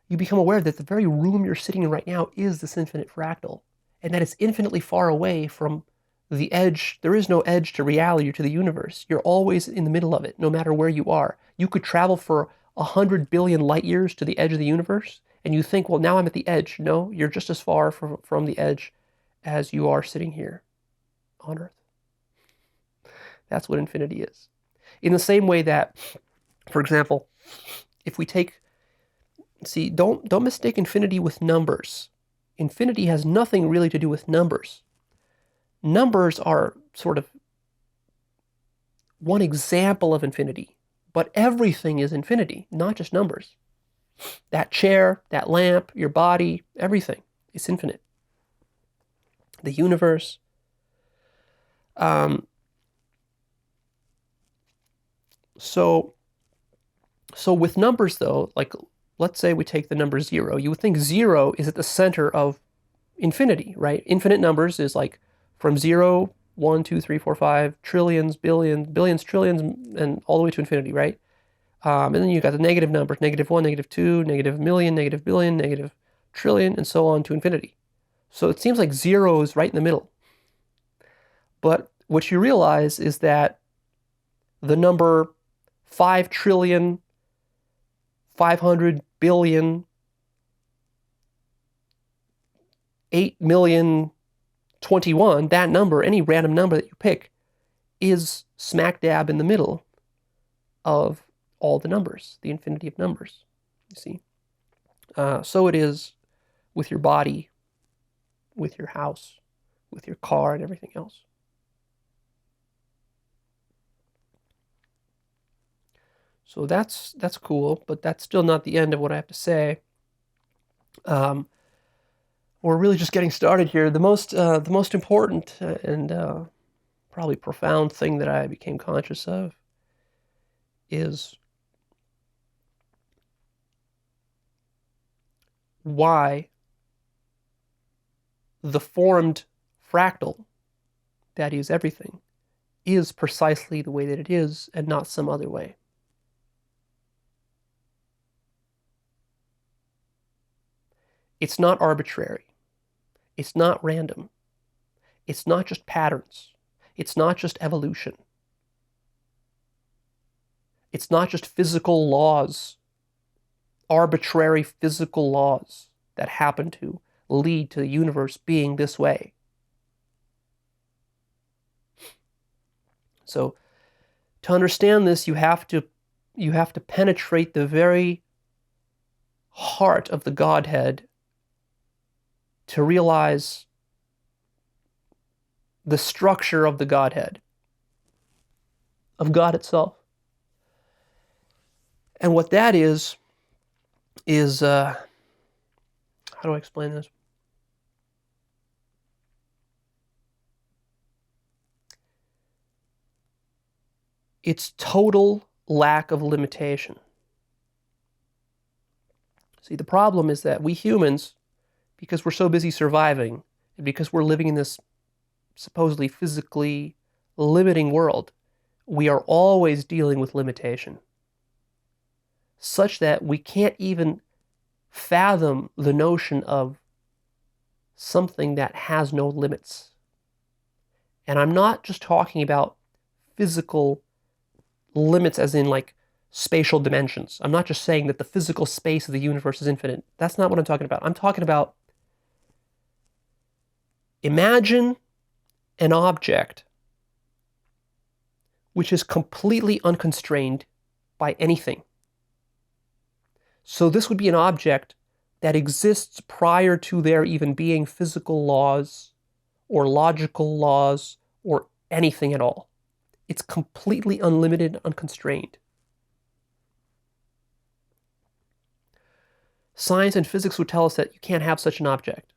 [SPEAKER 1] you become aware that the very room you're sitting in right now is this infinite fractal, and that it's infinitely far away from the edge. There is no edge to reality or to the universe. You're always in the middle of it, no matter where you are. You could travel for 100 billion light years to the edge of the universe, and you think, well, now I'm at the edge. No, you're just as far from the edge as you are sitting here on Earth. That's what infinity is. In the same way that, for example, if we take, see, don't mistake infinity with numbers. Infinity has nothing really to do with numbers. Numbers are sort of one example of infinity, but everything is infinity, not just numbers. That chair, that lamp, your body, everything is infinite. The universe. So with numbers though, like let's say we take the number 0, you would think 0 is at the center of infinity, right? Infinite numbers is like from 0, 1, 2, 3, 4, 5, trillions, billions, trillions, and all the way to infinity, right? And then you got the negative numbers, -1, -2, -1,000,000, -billion, -trillion, and so on to infinity. So it seems like 0 is right in the middle. But what you realize is that the number 5 trillion, 500 billion, 8,000,021, that number, any random number that you pick, is smack dab in the middle of all the numbers, the infinity of numbers, you see. So it is with your body, with your house, with your car, and everything else. So that's cool, but that's still not the end of what I have to say. We're really just getting started here. The most important and probably profound thing that I became conscious of is why the formed fractal, that is everything, is precisely the way that it is and not some other way. It's not arbitrary. It's not random. It's not just patterns. It's not just evolution. It's not just physical laws, arbitrary physical laws that happen to lead to the universe being this way. So to understand this, you have to penetrate the very heart of the Godhead to realize the structure of the Godhead, of God itself. And what that is how do I explain this? It's total lack of limitation. See, the problem is that we humans, because we're so busy surviving, and because we're living in this supposedly physically limiting world, we are always dealing with limitation, such that we can't even fathom the notion of something that has no limits. And I'm not just talking about physical limits as in like spatial dimensions. I'm not just saying that the physical space of the universe is infinite. That's not what I'm talking about. I'm talking about, imagine an object which is completely unconstrained by anything. So this would be an object that exists prior to there even being physical laws or logical laws or anything at all. It's completely unlimited, unconstrained. Science and physics would tell us that you can't have such an object.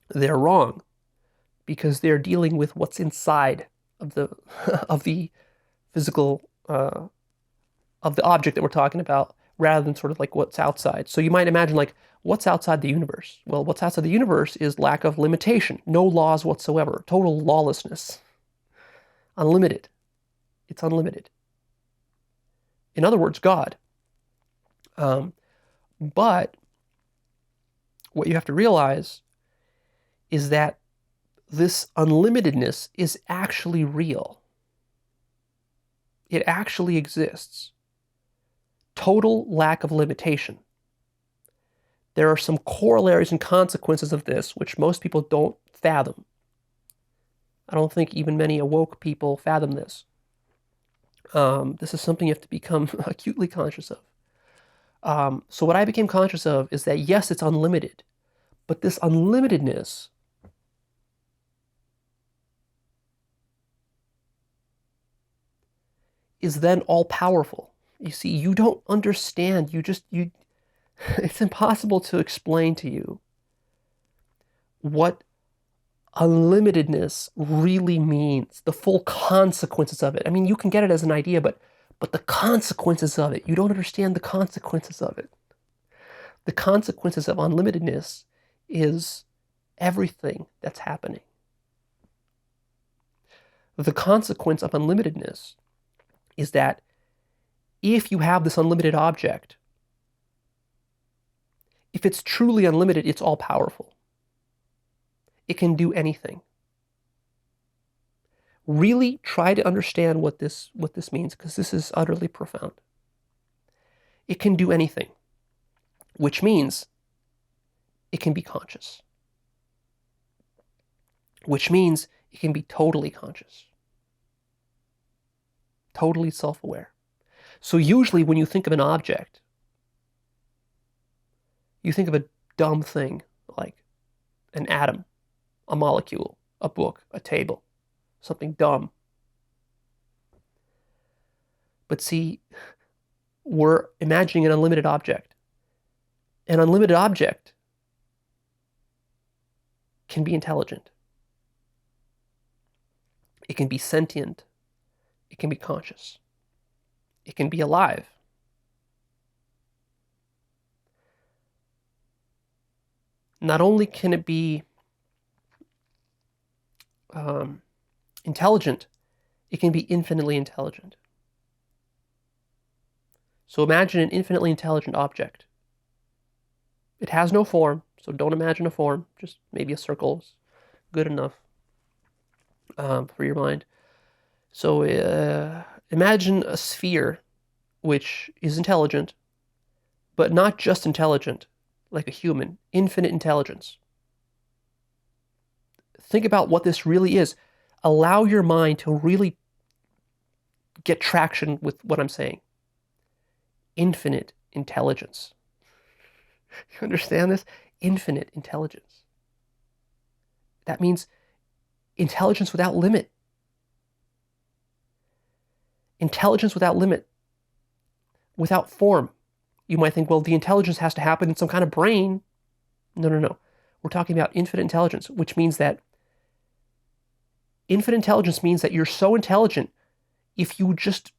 [SPEAKER 1] They're wrong, because they're dealing with what's inside of the of the physical of the object that we're talking about, rather than sort of like what's outside. So you might imagine like, what's outside the universe? Well, what's outside the universe is lack of limitation, no laws whatsoever, total lawlessness, unlimited. It's unlimited. In other words, God. But what you have to realize is that this unlimitedness is actually real. It actually exists. Total lack of limitation. There are some corollaries and consequences of this which most people don't fathom. I don't think even many awoke people fathom this. This is something you have to become acutely conscious of. So what I became conscious of is that yes, it's unlimited, but this unlimitedness is then all powerful. You see, you don't understand. It's impossible to explain to you what unlimitedness really means, the full consequences of it. I mean, you can get it as an idea, but the consequences of it, you don't understand the consequences of it. The consequences of unlimitedness is everything that's happening. The consequence of unlimitedness is that if you have this unlimited object, if it's truly unlimited, it's all powerful. It can do anything. Really try to understand what this means, because this is utterly profound. It can do anything, which means it can be conscious, which means it can be totally conscious, totally self-aware. So usually when you think of an object, you think of a dumb thing like an atom, a molecule, a book, a table, something dumb. But see, we're imagining an unlimited object. An unlimited object can be intelligent. It can be sentient. It can be conscious. It can be alive. Not only can it be intelligent, it can be infinitely intelligent. So imagine an infinitely intelligent object. It has no form, so don't imagine a form, just maybe a circle is good enough for your mind. So imagine a sphere which is intelligent, but not just intelligent, like a human, infinite intelligence. Think about what this really is. Allow your mind to really get traction with what I'm saying. Infinite intelligence. You understand this? Infinite intelligence. That means intelligence without limit. Intelligence without limit. Without form. You might think, well, the intelligence has to happen in some kind of brain. No. We're talking about infinite intelligence, which means that infinite intelligence means that you're so intelligent, if you just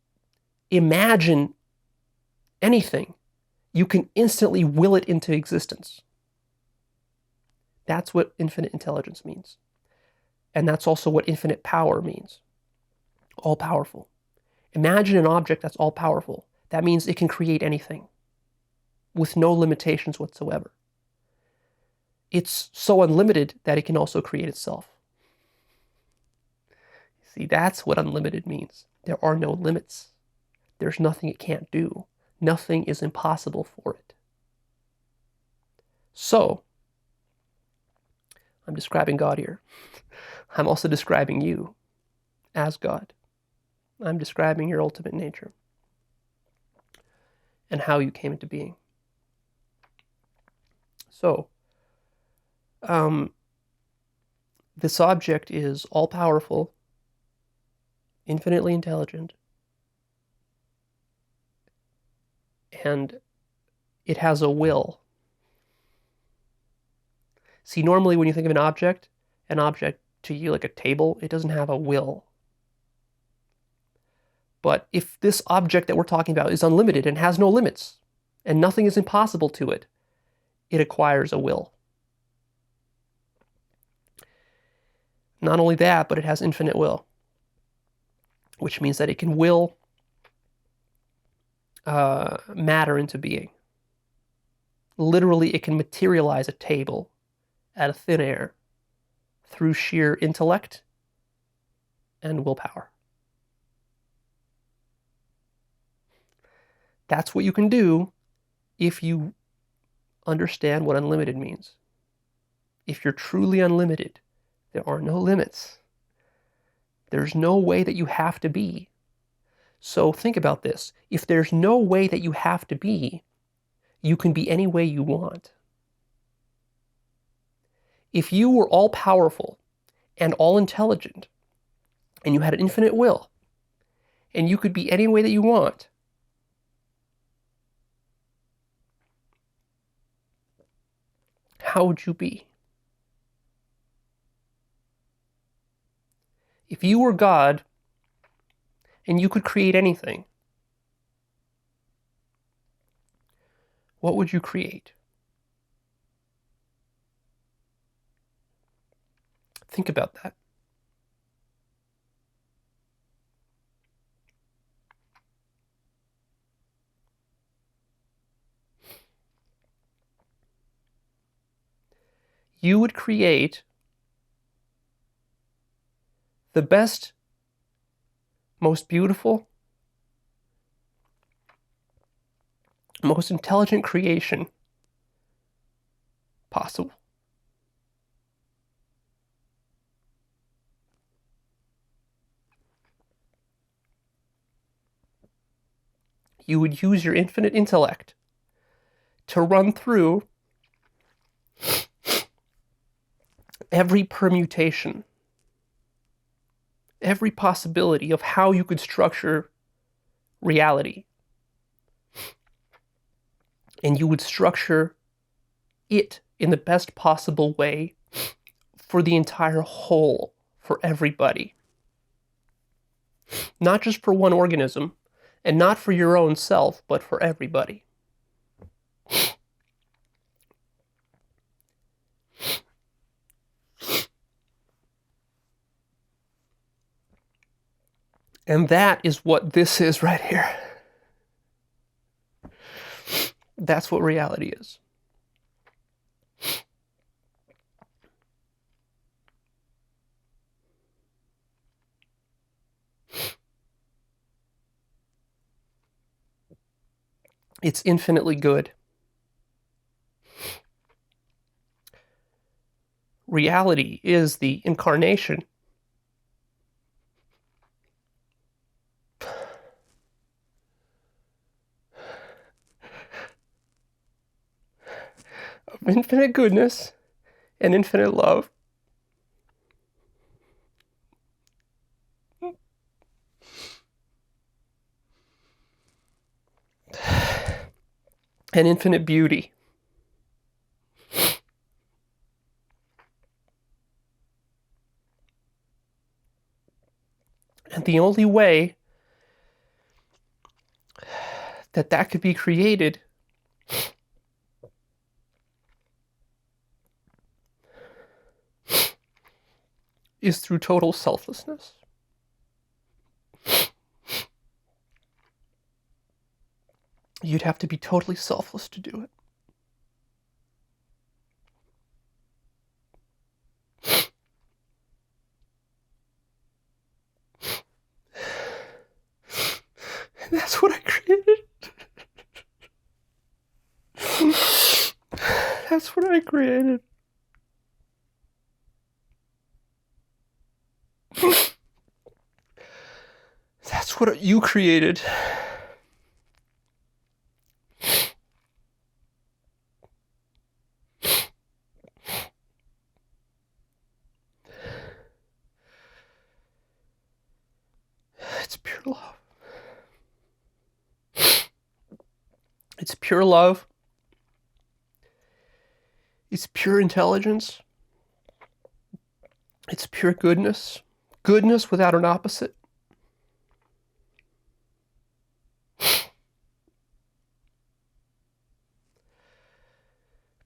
[SPEAKER 1] imagine anything, you can instantly will it into existence. That's what infinite intelligence means. And that's also what infinite power means. All powerful. Imagine an object that's all powerful. That means it can create anything with no limitations whatsoever. It's so unlimited that it can also create itself. See, that's what unlimited means. There are no limits. There's nothing it can't do. Nothing is impossible for it. So, I'm describing God here. I'm also describing you as God. I'm describing your ultimate nature and how you came into being. So, this object is all-powerful, infinitely intelligent, and it has a will. See, normally when you think of an object to you like a table, it doesn't have a will. But if this object that we're talking about is unlimited and has no limits, and nothing is impossible to it, it acquires a will. Not only that, but it has infinite will, which means that it can will matter into being. Literally, it can materialize a table out of thin air through sheer intellect and willpower. That's what you can do if you understand what unlimited means. If you're truly unlimited, there are no limits. There's no way that you have to be. So think about this. If there's no way that you have to be, you can be any way you want. If you were all powerful and all intelligent, and you had an infinite will, and you could be any way that you want, how would you be? If you were God and you could create anything, what would you create? Think about that. You would create the best, most beautiful, most intelligent creation possible. You would use your infinite intellect to run through every permutation, every possibility of how you could structure reality. And you would structure it in the best possible way for the entire whole, for everybody. Not just for one organism, and not for your own self, but for everybody. And that is what this is right here. That's what reality is. It's infinitely good. Reality is the incarnation of infinite goodness and infinite love. And infinite beauty. And the only way that that could be created is through total selflessness. You'd have to be totally selfless to do it. And that's what I created. That's what I created. That's what you created. It's pure love. It's pure love. It's pure intelligence. It's pure goodness. Goodness without an opposite.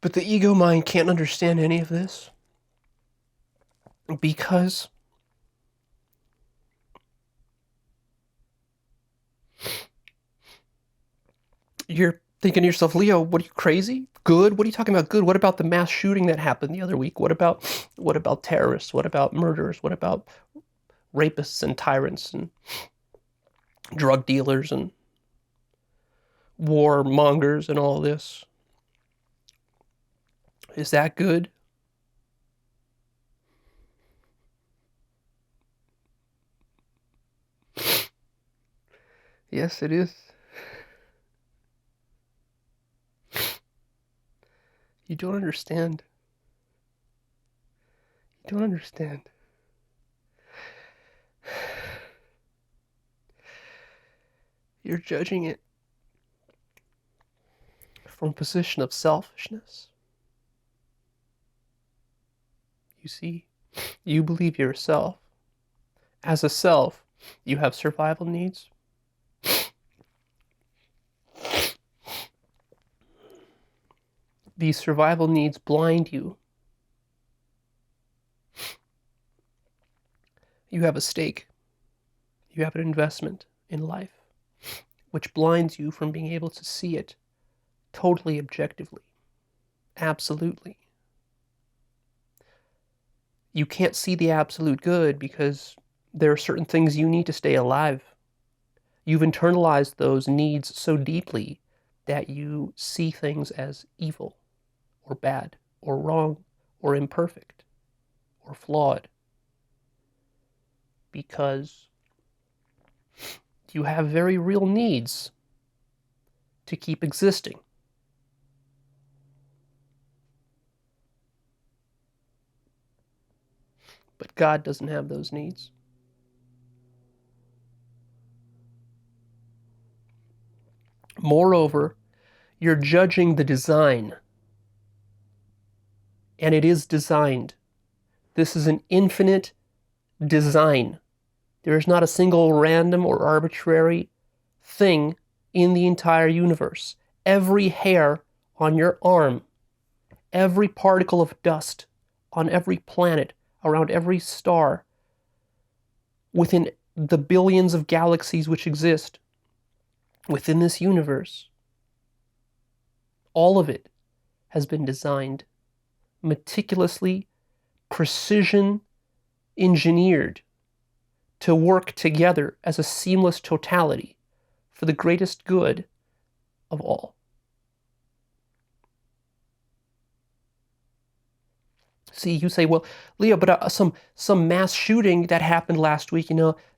[SPEAKER 1] But the ego mind can't understand any of this because You're thinking to yourself, Leo, what are you, crazy? Good? What are you talking about good? What about the mass shooting that happened the other week? What about terrorists? What about murderers? What about rapists and tyrants and drug dealers and warmongers and all this? Is that good? Yes, it is. You don't understand. You don't understand. You're judging it from a position of selfishness. You see, you believe yourself. As a self, you have survival needs. These survival needs blind you. You have a stake. You have an investment in life, which blinds you from being able to see it totally objectively. Absolutely. You can't see the absolute good because there are certain things you need to stay alive. You've internalized those needs so deeply that you see things as evil or bad or wrong or imperfect or flawed because you have very real needs to keep existing. But God doesn't have those needs. Moreover, you're judging the design. And it is designed. This is an infinite design. There is not a single random or arbitrary thing in the entire universe. Every hair on your arm, every particle of dust on every planet, around every star, within the billions of galaxies which exist within this universe, all of it has been designed meticulously, precision engineered to work together as a seamless totality for the greatest good of all. See, you say, well, Leo, but some mass shooting that happened last week,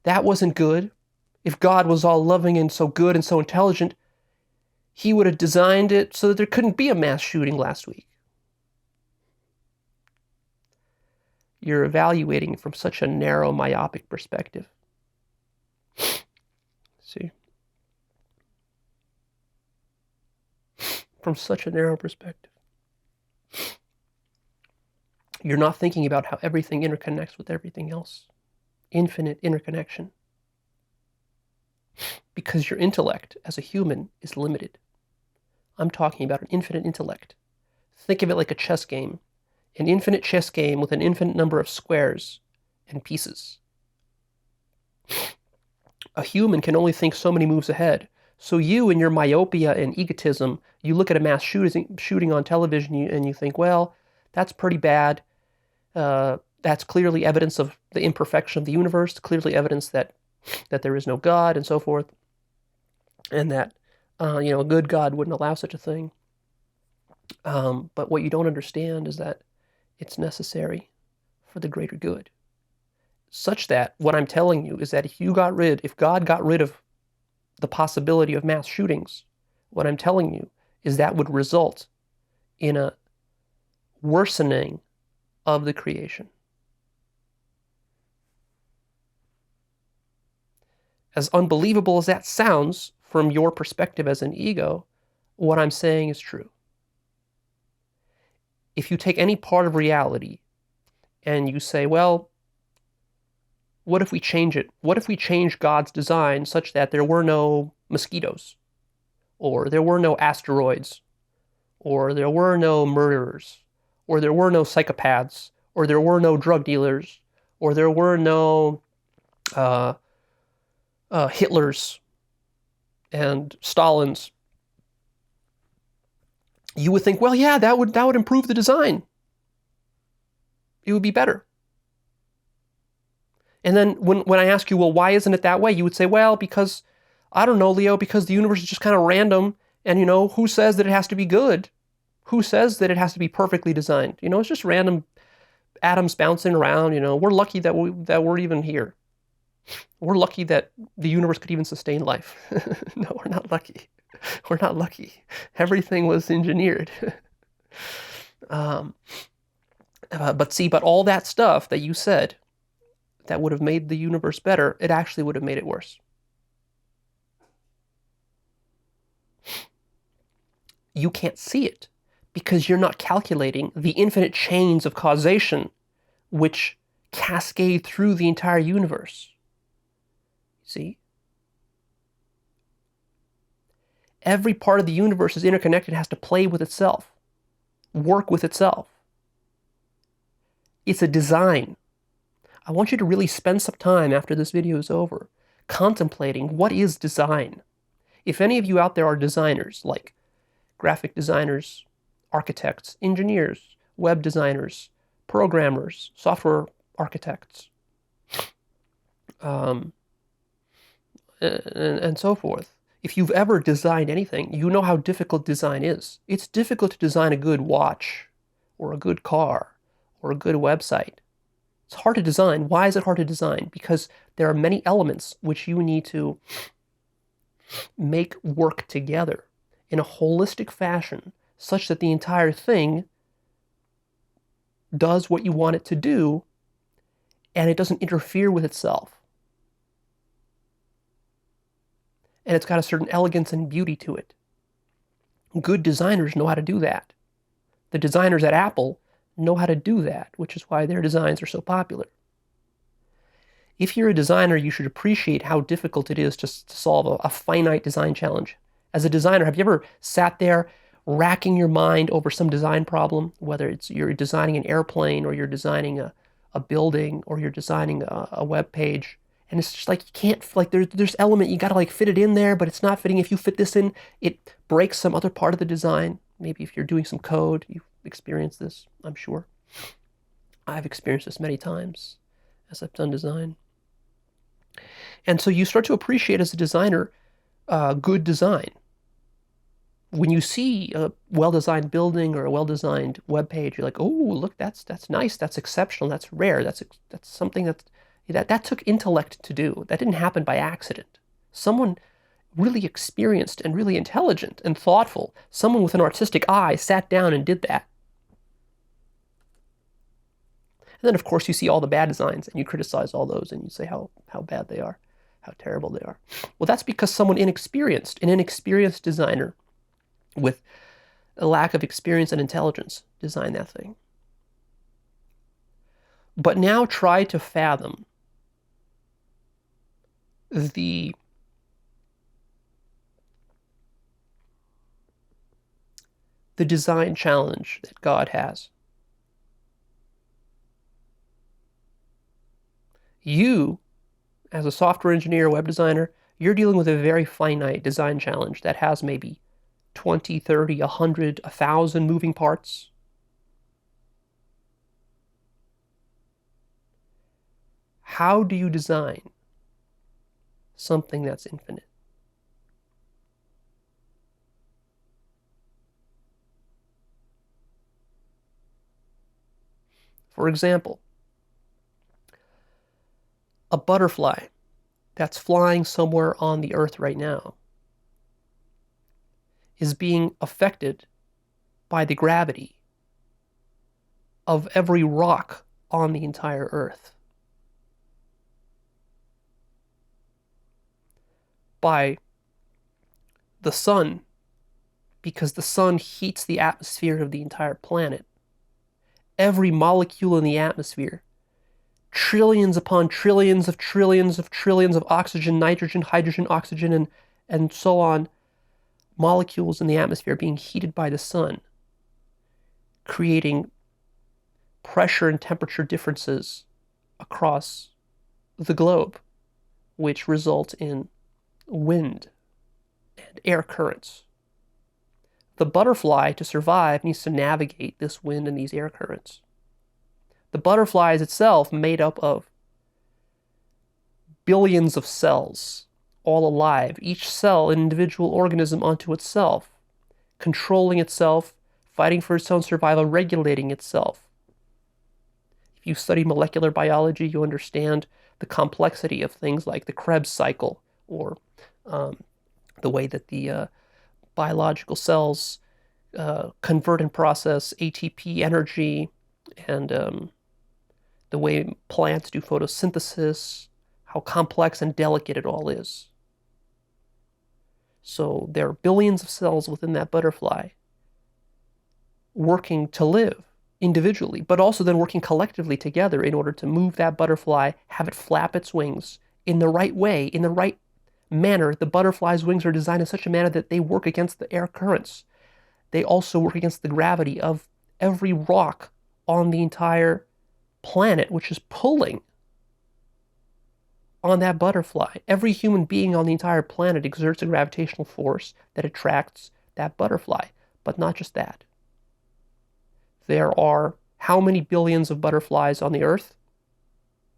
[SPEAKER 1] that wasn't good. If God was all loving and so good and so intelligent, he would have designed it so that there couldn't be a mass shooting last week. You're evaluating from such a narrow, myopic perspective. See? From such a narrow perspective. You're not thinking about how everything interconnects with everything else. Infinite interconnection. Because your intellect as a human is limited. I'm talking about an infinite intellect. Think of it like a chess game. An infinite chess game with an infinite number of squares and pieces. A human can only think so many moves ahead. So you, in your myopia and egotism, you look at a mass shooting on television and you think, well, that's pretty bad. That's clearly evidence of the imperfection of the universe, clearly evidence that there is no God and so forth, and that a good God wouldn't allow such a thing. But what you don't understand is that it's necessary for the greater good. Such that what I'm telling you is that if God got rid of the possibility of mass shootings, what I'm telling you is that would result in a worsening of the creation. As unbelievable as that sounds from your perspective as an ego, what I'm saying is true. If you take any part of reality and you say, well, what if we change it? What if we change God's design such that there were no mosquitoes, or there were no asteroids, or there were no murderers, or there were no psychopaths, or there were no drug dealers, or there were no Hitlers and Stalins, you would think, well, yeah, that would improve the design. It would be better. And then when I ask you, well, why isn't it that way? You would say, well, because, I don't know, Leo, because the universe is just kind of random. And, who says that it has to be good? Who says that it has to be perfectly designed? It's just random atoms bouncing around. We're lucky that we're even here. We're lucky that the universe could even sustain life. No, we're not lucky. We're not lucky. Everything was engineered. But all that stuff that you said that would have made the universe better, it actually would have made it worse. You can't see it because you're not calculating the infinite chains of causation which cascade through the entire universe. See? Every part of the universe is interconnected, has to play with itself, work with itself. It's a design. I want you to really spend some time after this video is over contemplating what is design. If any of you out there are designers, like graphic designers, architects, engineers, web designers, programmers, software architects, and so forth. If you've ever designed anything, you know how difficult design is. It's difficult to design a good watch, or a good car, or a good website. It's hard to design. Why is it hard to design? Because there are many elements which you need to make work together in a holistic fashion, such that the entire thing does what you want it to do, and it doesn't interfere with itself. And it's got a certain elegance and beauty to it. Good designers know how to do that. The designers at Apple know how to do that, which is why their designs are so popular. If you're a designer, you should appreciate how difficult it is to solve a finite design challenge. As a designer, have you ever sat there racking your mind over some design problem, whether it's you're designing an airplane, or you're designing a building, or you're designing a web page, and it's just like you can't, like there's element, you got to like fit it in there, but it's not fitting. If you fit this in, it breaks some other part of the design. Maybe if you're doing some code, you've experienced this, I'm sure. I've experienced this many times as I've done design. And so you start to appreciate as a designer good design. When you see a well-designed building or a well-designed web page, you're like, oh, look, that's nice, that's exceptional, that's rare, that's something that took intellect to do. That didn't happen by accident. Someone really experienced and really intelligent and thoughtful, someone with an artistic eye sat down and did that. And then, of course, you see all the bad designs, and you criticize all those, and you say how bad they are, how terrible they are. Well, that's because someone an inexperienced designer with a lack of experience and intelligence designed that thing. But now try to fathom the design challenge that God has. You, as a software engineer, web designer, you're dealing with a very finite design challenge that has maybe 20, 30, 100, 1,000 moving parts. How do you design something that's infinite? For example, a butterfly that's flying somewhere on the earth right now is being affected by the gravity of every rock on the entire earth, by the sun, because the sun heats the atmosphere of the entire planet. Every molecule in the atmosphere, trillions upon trillions of oxygen, nitrogen, hydrogen, oxygen, and so on, molecules in the atmosphere being heated by the sun, creating pressure and temperature differences across the globe, which result in wind and air currents. The butterfly, to survive, needs to navigate this wind and these air currents. The butterfly is itself made up of billions of cells, all alive, each cell an individual organism unto itself, controlling itself, fighting for its own survival, regulating itself. If you study molecular biology, you understand the complexity of things like the Krebs cycle, or the way that the biological cells convert and process ATP energy, and the way plants do photosynthesis, how complex and delicate it all is. So there are billions of cells within that butterfly working to live individually, but also then working collectively together in order to move that butterfly, have it flap its wings in the right way, in the right manner. The butterfly's wings are designed in such a manner that they work against the air currents. They also work against the gravity of every rock on the entire planet, which is pulling on that butterfly. Every human being on the entire planet exerts a gravitational force that attracts that butterfly. But not just that. There are how many billions of butterflies on the Earth?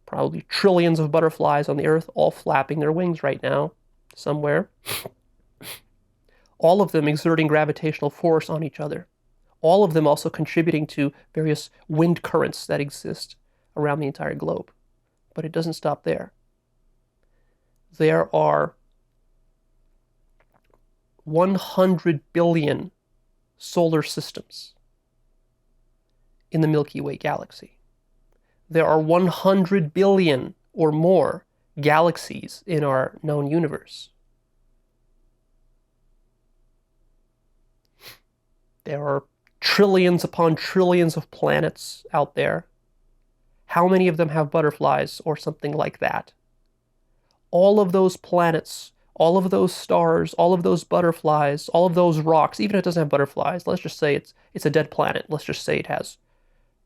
[SPEAKER 1] Probably trillions of butterflies on the Earth, all flapping their wings right now, somewhere. All of them exerting gravitational force on each other. All of them also contributing to various wind currents that exist around the entire globe. But it doesn't stop there. There are 100 billion solar systems in the Milky Way galaxy. There are 100 billion or more galaxies in our known universe. There are trillions upon trillions of planets out there. How many of them have butterflies or something like that? All of those planets, all of those stars, all of those butterflies, all of those rocks, even if it doesn't have butterflies, let's just say it's a dead planet. Let's just say it has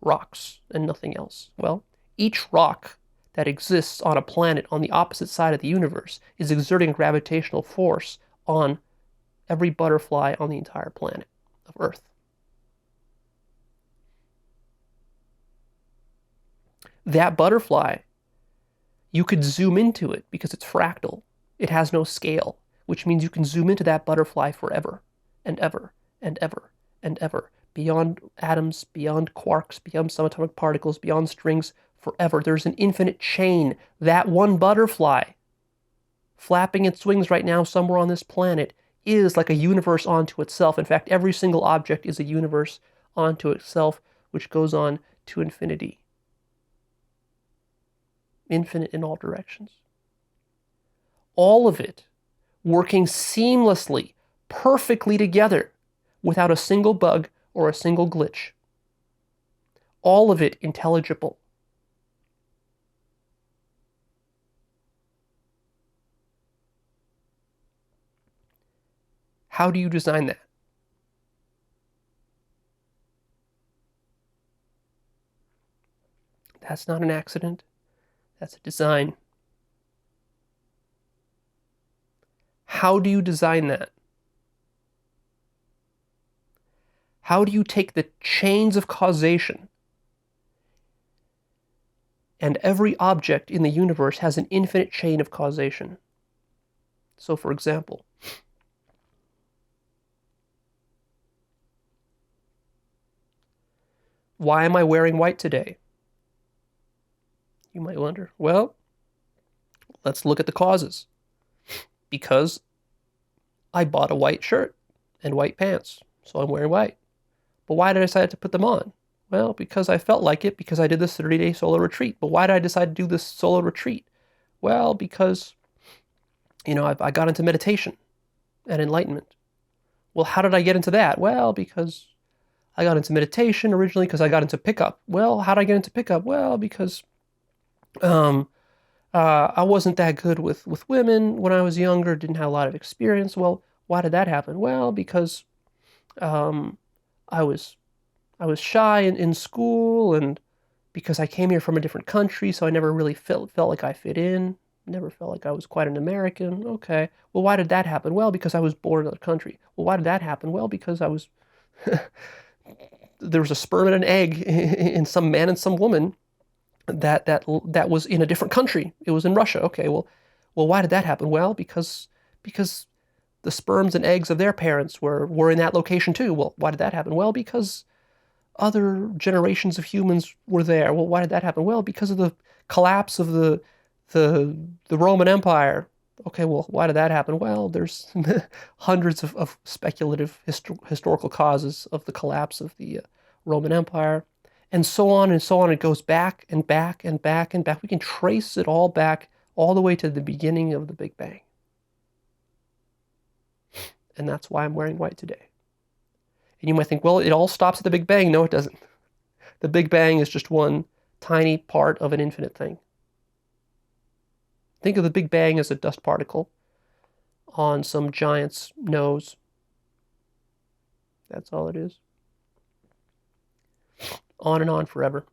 [SPEAKER 1] rocks and nothing else. Well, each rock that exists on a planet on the opposite side of the universe is exerting gravitational force on every butterfly on the entire planet of Earth. That butterfly, you could zoom into it because it's fractal. It has no scale, which means you can zoom into that butterfly forever and ever and ever and ever, beyond atoms, beyond quarks, beyond subatomic particles, beyond strings, forever. There's an infinite chain. That one butterfly flapping its wings right now somewhere on this planet is like a universe unto itself. In fact, every single object is a universe unto itself, which goes on to infinity. Infinite in all directions. All of it working seamlessly, perfectly together, without a single bug or a single glitch. All of it intelligible. How do you design that? That's not an accident. That's a design. How do you design that? How do you take the chains of causation? And every object in the universe has an infinite chain of causation. So, for example, why am I wearing white today? You might wonder. Well, let's look at the causes. Because I bought a white shirt and white pants, so I'm wearing white. But why did I decide to put them on? Well, because I felt like it, because I did this 30-day solo retreat. But why did I decide to do this solo retreat? Well, because, I got into meditation and enlightenment. Well, how did I get into that? Well, because I got into meditation originally because I got into pickup. Well, how did I get into pickup? Well, because I wasn't that good with women when I was younger, didn't have a lot of experience. Well, why did that happen? Well, because I was shy in school, and because I came here from a different country, so I never really felt like I fit in. Never felt like I was quite an American. Okay. Well, why did that happen? Well, because I was born in another country. Well, why did that happen? Well, because I was there was a sperm and an egg in some man and some woman that was in a different country. It was in Russia. Okay. Well, why did that happen? Well, because the sperms and eggs of their parents were in that location too. Well, why did that happen? Well, because other generations of humans were there. Well, why did that happen? Well, because of the collapse of the the Roman Empire. Okay, well, why did that happen? Well, there's hundreds of speculative historical causes of the collapse of the Roman Empire, and so on and so on. It goes back and back and back and back. We can trace it all back all the way to the beginning of the Big Bang. And that's why I'm wearing white today. And you might think, well, it all stops at the Big Bang. No, it doesn't. The Big Bang is just one tiny part of an infinite thing. Think of the Big Bang as a dust particle on some giant's nose. That's all it is. On and on forever.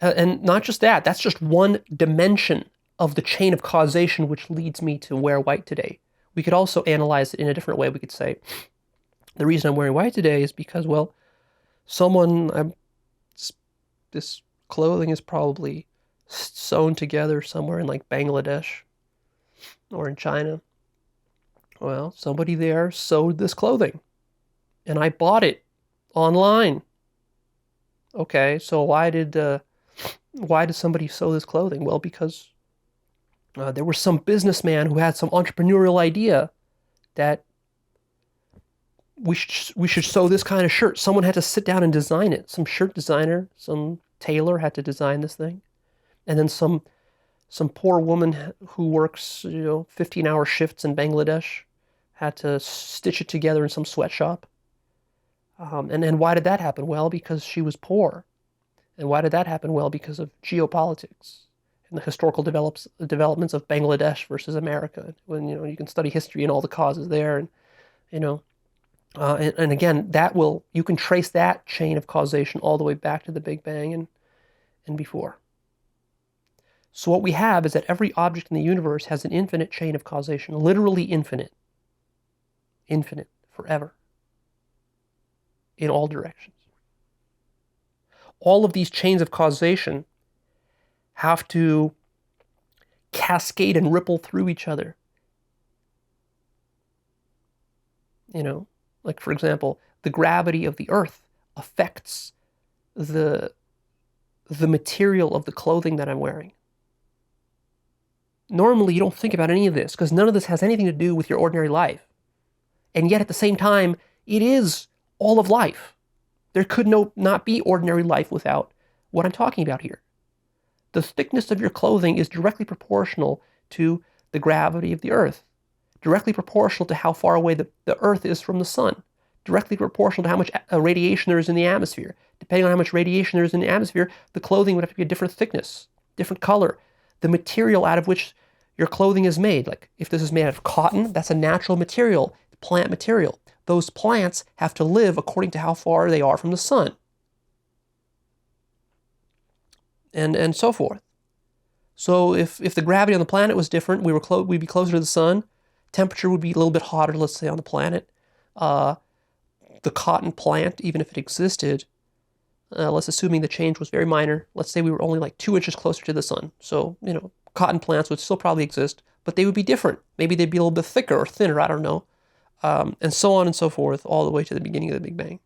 [SPEAKER 1] And not just that, that's just one dimension of the chain of causation which leads me to wear white today. We could also analyze it in a different way. We could say, the reason I'm wearing white today is because, well, this clothing is probably sewn together somewhere in like Bangladesh or in China. Well, somebody there sewed this clothing and I bought it online. Okay, so why did somebody sew this clothing? Well, because there was some businessman who had some entrepreneurial idea that we should sew this kind of shirt. Someone had to sit down and design it. Some shirt designer, some tailor had to design this thing. And then some poor woman who works, 15-hour shifts in Bangladesh had to stitch it together in some sweatshop. And why did that happen? Well, because she was poor. And why did that happen? Well, because of geopolitics and the historical developments of Bangladesh versus America. When you can study history and all the causes there, and and again, you can trace that chain of causation all the way back to the Big Bang and before. So what we have is that every object in the universe has an infinite chain of causation, literally infinite, forever, in all directions. All of these chains of causation have to cascade and ripple through each other. Like, for example, the gravity of the Earth affects the material of the clothing that I'm wearing. Normally, you don't think about any of this because none of this has anything to do with your ordinary life. And yet, at the same time, it is all of life. There could not be ordinary life without what I'm talking about here. The thickness of your clothing is directly proportional to the gravity of the Earth, directly proportional to how far away the Earth is from the sun, directly proportional to how much radiation there is in the atmosphere. Depending on how much radiation there is in the atmosphere, the clothing would have to be a different thickness, different color. The material out of which your clothing is made, like if this is made out of cotton, that's a natural material, plant material. Those plants have to live according to how far they are from the sun. And so forth. So if the gravity on the planet was different, we'd be closer to the sun. Temperature would be a little bit hotter, let's say, on the planet. The cotton plant, even if it existed, let's assuming the change was very minor. Let's say we were only like 2 inches closer to the sun. So, cotton plants would still probably exist, but they would be different. Maybe they'd be a little bit thicker or thinner, I don't know. And so on and so forth, all the way to the beginning of the Big Bang,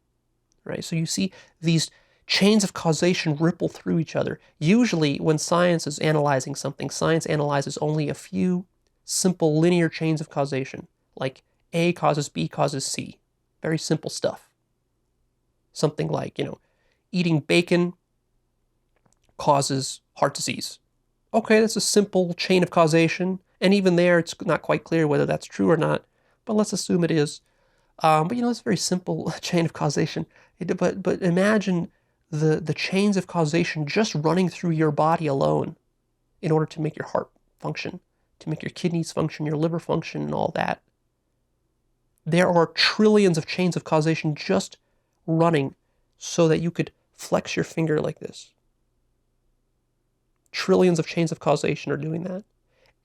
[SPEAKER 1] right? So you see these chains of causation ripple through each other. Usually when science is analyzing something, science analyzes only a few simple linear chains of causation, like A causes B causes C. Very simple stuff. Something like, eating bacon causes heart disease. Okay, that's a simple chain of causation, and even there it's not quite clear whether that's true or not, but let's assume it is. But it's a very simple chain of causation. But imagine the chains of causation just running through your body alone in order to make your heart function, to make your kidneys function, your liver function, and all that. There are trillions of chains of causation just running so that you could flex your finger like this. Trillions of chains of causation are doing that.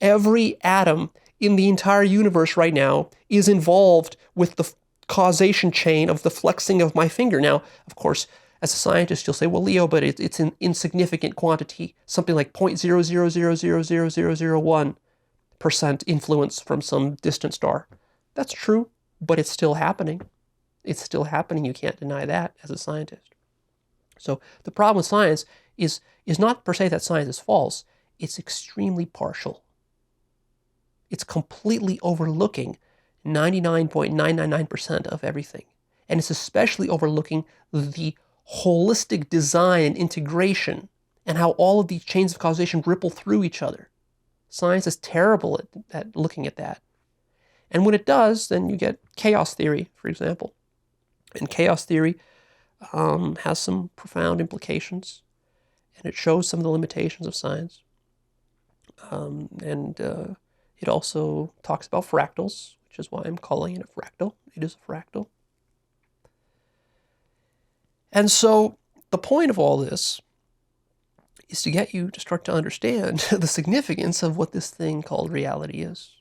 [SPEAKER 1] Every atom in the entire universe right now is involved with the causation chain of the flexing of my finger. Now, of course, as a scientist, you'll say, well, Leo, but it's an insignificant quantity, something like 0.0000001% influence from some distant star. That's true, but it's still happening. It's still happening. You can't deny that as a scientist. So the problem with science is not per se that science is false. It's extremely partial. It's completely overlooking 99.999% of everything. And it's especially overlooking the holistic design and integration and how all of these chains of causation ripple through each other. Science is terrible at looking at that. And when it does, then you get chaos theory, for example. And chaos theory has some profound implications, and it shows some of the limitations of science. It also talks about fractals, which is why I'm calling it a fractal. It is a fractal. And so the point of all this is to get you to start to understand the significance of what this thing called reality is.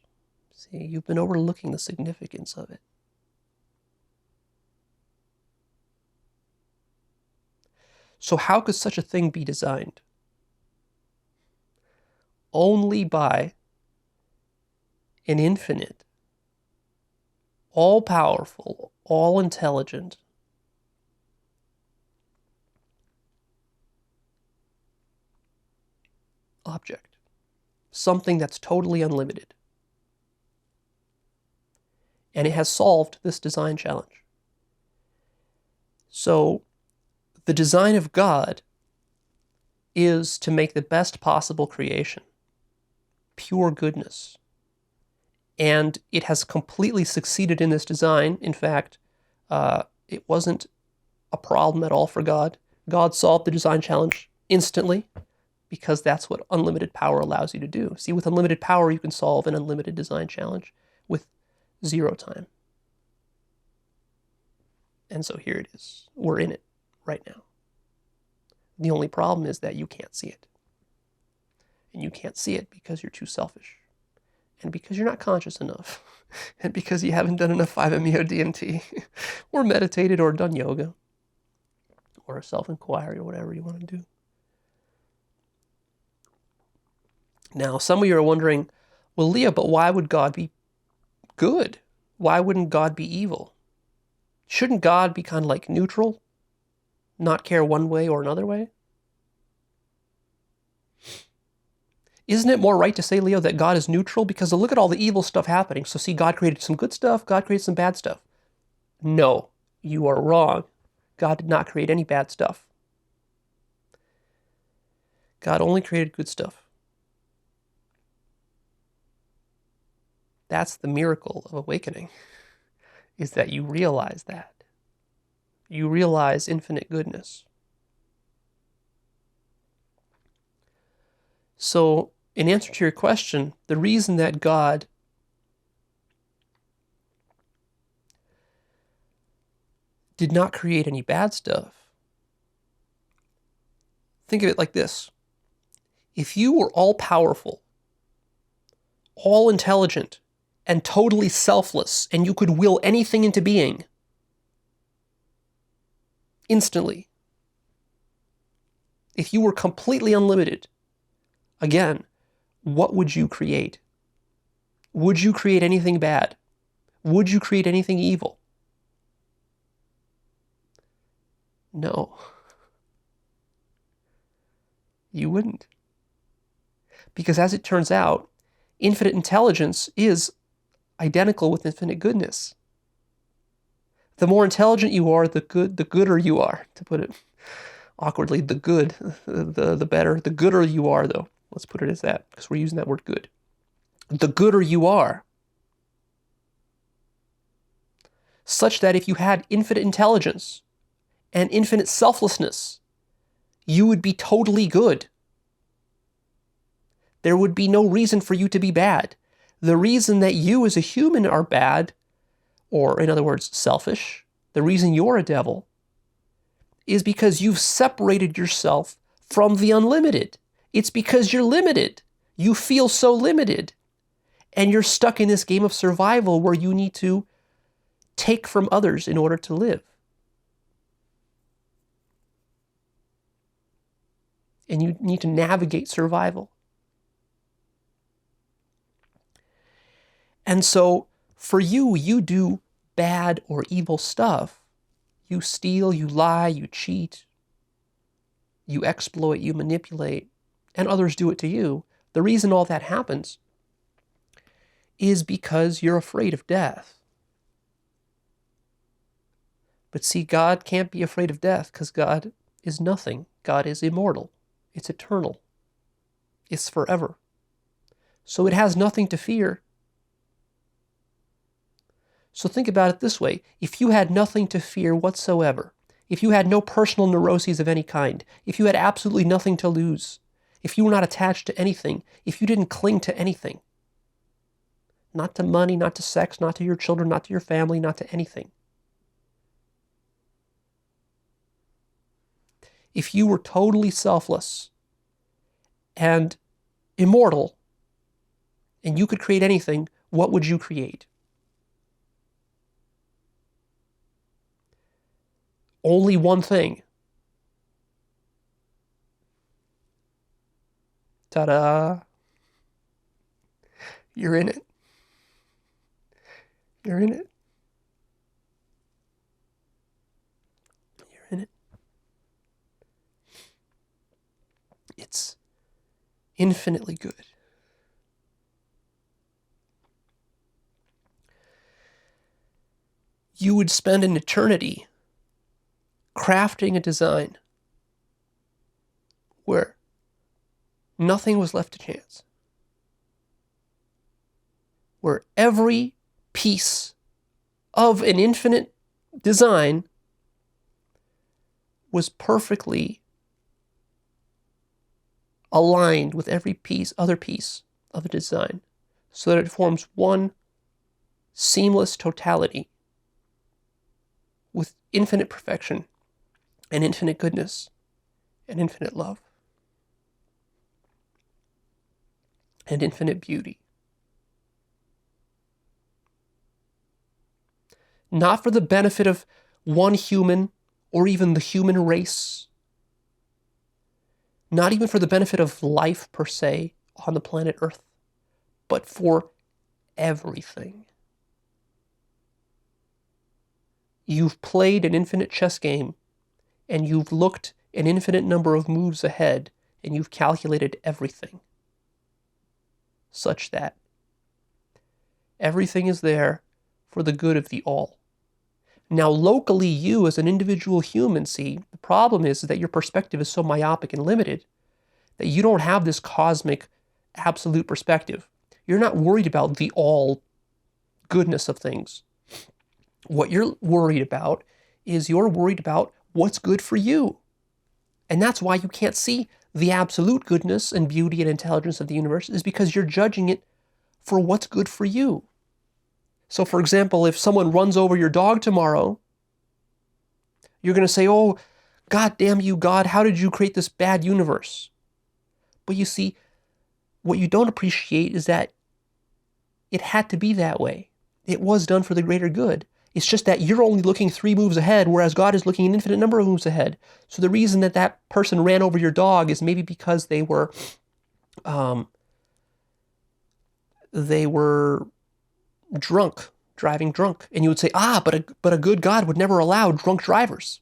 [SPEAKER 1] See, you've been overlooking the significance of it. So how could such a thing be designed? Only by an infinite, all-powerful, all-intelligent object. Something that's totally unlimited. And it has solved this design challenge. So the design of God is to make the best possible creation. Pure goodness. And it has completely succeeded in this design. In fact, it wasn't a problem at all for God. God solved the design challenge instantly because that's what unlimited power allows you to do. See, with unlimited power, you can solve an unlimited design challenge with 0 time. And so here it is. We're in it right now. The only problem is that you can't see it. And you can't see it because you're too selfish. And because you're not conscious enough. And because you haven't done enough 5-MeO DMT. Or meditated or done yoga. Or a self-inquiry or whatever you want to do. Now, some of you are wondering, well, Leah, but why would God be good? Why wouldn't God be evil? Shouldn't God be kind of like neutral? Not care one way or another way? Isn't it more right to say, Leo, that God is neutral? Because look at all the evil stuff happening. So see, God created some good stuff, God created some bad stuff. No, you are wrong. God did not create any bad stuff. God only created good stuff. That's the miracle of awakening, is that you realize that. You realize infinite goodness. So, in answer to your question, the reason that God did not create any bad stuff, think of it like this. If you were all-powerful, all-intelligent, and totally selfless, and you could will anything into being instantly, if you were completely unlimited, again, what would you create? Would you create anything bad? Would you create anything evil? No. You wouldn't. Because as it turns out, infinite intelligence is identical with infinite goodness. The more intelligent you are, the gooder you are, to put it awkwardly. The better. The gooder you are, though. Let's put it as that, because we're using that word good. The gooder you are, such that if you had infinite intelligence and infinite selflessness, you would be totally good. There would be no reason for you to be bad. The reason that you as a human are bad, or in other words, selfish, the reason you're a devil, is because you've separated yourself from the unlimited. It's because you're limited. You feel so limited. And you're stuck in this game of survival where you need to take from others in order to live. And you need to navigate survival. And so for you, you do bad or evil stuff. You steal, you lie, you cheat, you exploit, you manipulate, and others do it to you. The reason all that happens is because you're afraid of death. But see, God can't be afraid of death because God is nothing. God is immortal. It's eternal. It's forever. So it has nothing to fear. So think about it this way. If you had nothing to fear whatsoever, if you had no personal neuroses of any kind, if you had absolutely nothing to lose, if you were not attached to anything, if you didn't cling to anything, not to money, not to sex, not to your children, not to your family, not to anything. If you were totally selfless and immortal and you could create anything, what would you create? Only one thing. Ta-da! You're in it. You're in it. You're in it. It's infinitely good. You would spend an eternity crafting a design where nothing was left to chance, where every piece of an infinite design was perfectly aligned with every other piece of a design, so that it forms one seamless totality with infinite perfection and infinite goodness and infinite love and infinite beauty. Not for the benefit of one human or even the human race, not even for the benefit of life per se on the planet Earth, but for everything. You've played an infinite chess game, and you've looked an infinite number of moves ahead, and you've calculated everything, such that everything is there for the good of the all. Now, locally, you as an individual human, see, the problem is that your perspective is so myopic and limited that you don't have this cosmic, absolute perspective. You're not worried about the all goodness of things. What you're worried about is you're worried about what's good for you. And that's why you can't see the absolute goodness and beauty and intelligence of the universe, is because you're judging it for what's good for you. So, for example, if someone runs over your dog tomorrow, you're going to say, oh, God damn you, God, how did you create this bad universe? But you see, what you don't appreciate is that it had to be that way. It was done for the greater good. It's just that you're only looking 3 moves ahead, whereas God is looking an infinite number of moves ahead. So the reason that that person ran over your dog is maybe because they were drunk, driving drunk. And you would say, but a good God would never allow drunk drivers.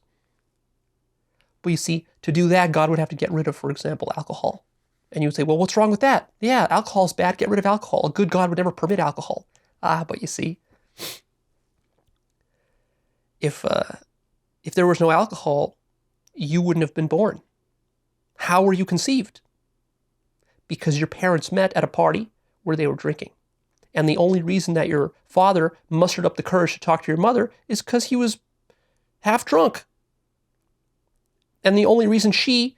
[SPEAKER 1] But you see, to do that, God would have to get rid of, for example, alcohol. And you would say, well, what's wrong with that? Yeah, alcohol's bad, get rid of alcohol. A good God would never permit alcohol. But you see, if there was no alcohol, you wouldn't have been born. How were you conceived? Because your parents met at a party where they were drinking. And the only reason that your father mustered up the courage to talk to your mother is because he was half drunk. And the only reason she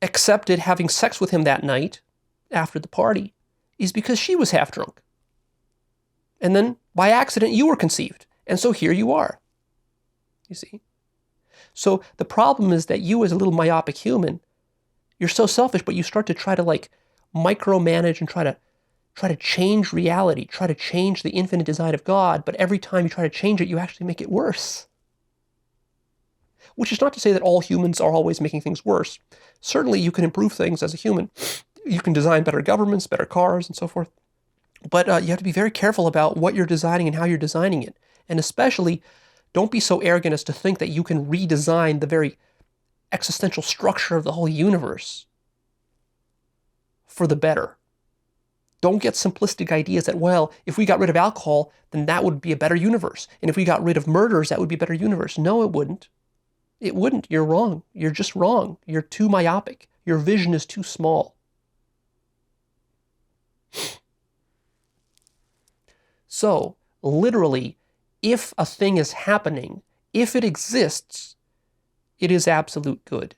[SPEAKER 1] accepted having sex with him that night after the party is because she was half drunk. And then by accident you were conceived. And so here you are. you see. So the problem is that you, as a little myopic human, you're so selfish, but you start to try to like micromanage and try to change reality, try to change the infinite design of God, but every time you try to change it, you actually make it worse. Which is not to say that all humans are always making things worse. Certainly you can improve things as a human. You can design better governments, better cars, and so forth. But you have to be very careful about what you're designing and how you're designing it. And especially, don't be so arrogant as to think that you can redesign the very existential structure of the whole universe for the better. Don't get simplistic ideas that, well, if we got rid of alcohol, then that would be a better universe. And if we got rid of murders, that would be a better universe. No, it wouldn't. It wouldn't. You're wrong. You're just wrong. You're too myopic. Your vision is too small. So, literally, if a thing is happening, if it exists, it is absolute good.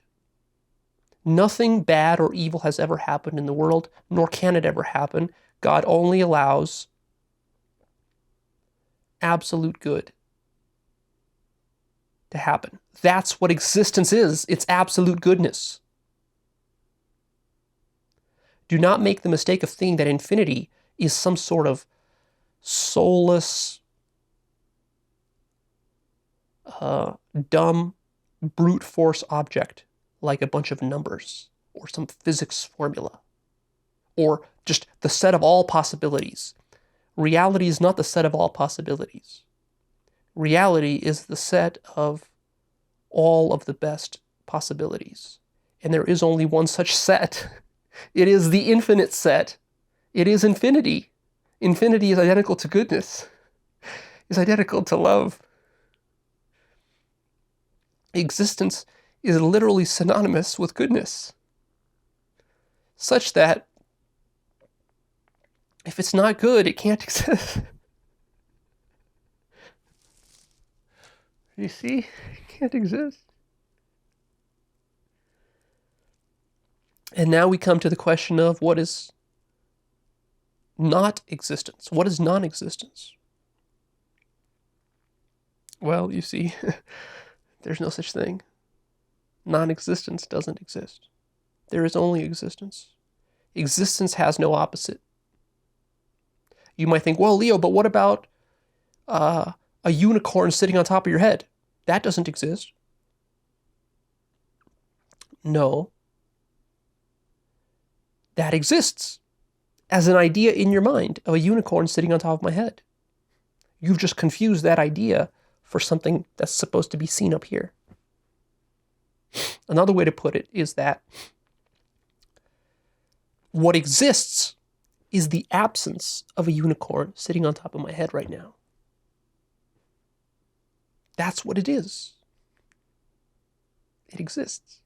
[SPEAKER 1] Nothing bad or evil has ever happened in the world, nor can it ever happen. God only allows absolute good to happen. That's what existence is. It's absolute goodness. Do not make the mistake of thinking that infinity is some sort of soulless, dumb, brute force object like a bunch of numbers or some physics formula or just the set of all possibilities. Reality is not the set of all possibilities. Reality is the set of all of the best possibilities. And there is only one such set. It is the infinite set. It is infinity. Infinity is identical to goodness. Is identical to love. Existence is literally synonymous with goodness. Such that if it's not good, it can't exist. You see? It can't exist. And now we come to the question of what is not existence. What is non-existence? Well, you see, there's no such thing. Non-existence doesn't exist. There is only existence. Existence has no opposite. You might think, well, Leo, but what about a unicorn sitting on top of your head? That doesn't exist. No. That exists as an idea in your mind of a unicorn sitting on top of my head. You've just confused that idea for something that's supposed to be seen up here. Another way to put it is that what exists is the absence of a unicorn sitting on top of my head right now. That's what it is. It exists.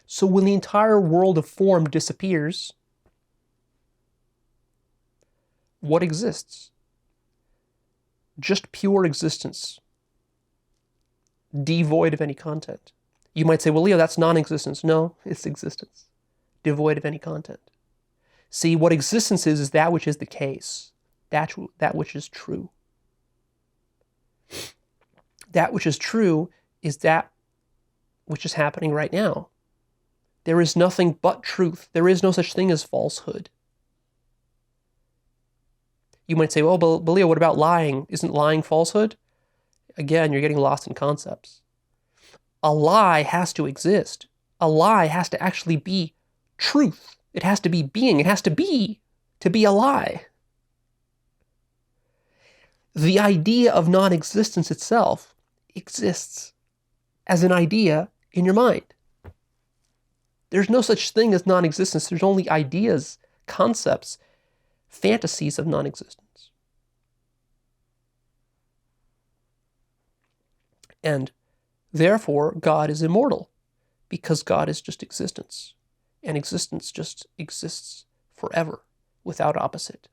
[SPEAKER 1] So when the entire world of form disappears, what exists? Just pure existence, devoid of any content. You might say, well, Leo, that's non-existence. No, it's existence, devoid of any content. See, what existence is that which is the case, that which is true. That which is true is that which is happening right now. There is nothing but truth. There is no such thing as falsehood. You might say, well, but Leo, what about lying? Isn't lying falsehood? Again, you're getting lost in concepts. A lie has to exist. A lie has to actually be truth. It has to be being. It has to be a lie. The idea of non-existence itself exists as an idea in your mind. There's no such thing as non-existence. There's only ideas, concepts, fantasies of non-existence. And therefore, God is immortal, because God is just existence. And existence just exists forever, without opposite.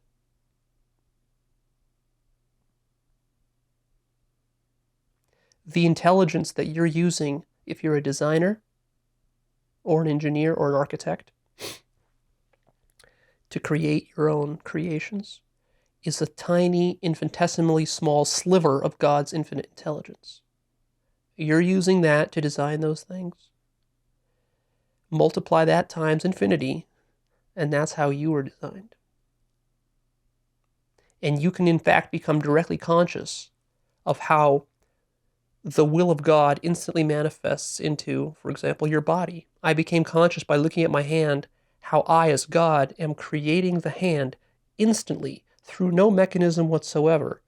[SPEAKER 1] The intelligence that you're using, if you're a designer, or an engineer, or an architect, to create your own creations, is a tiny, infinitesimally small sliver of God's infinite intelligence. You're using that to design those things. Multiply that times infinity, and that's how you were designed. And you can, in fact, become directly conscious of how the will of God instantly manifests into, for example, your body. I became conscious by looking at my hand how I, as God, am creating the hand instantly through no mechanism whatsoever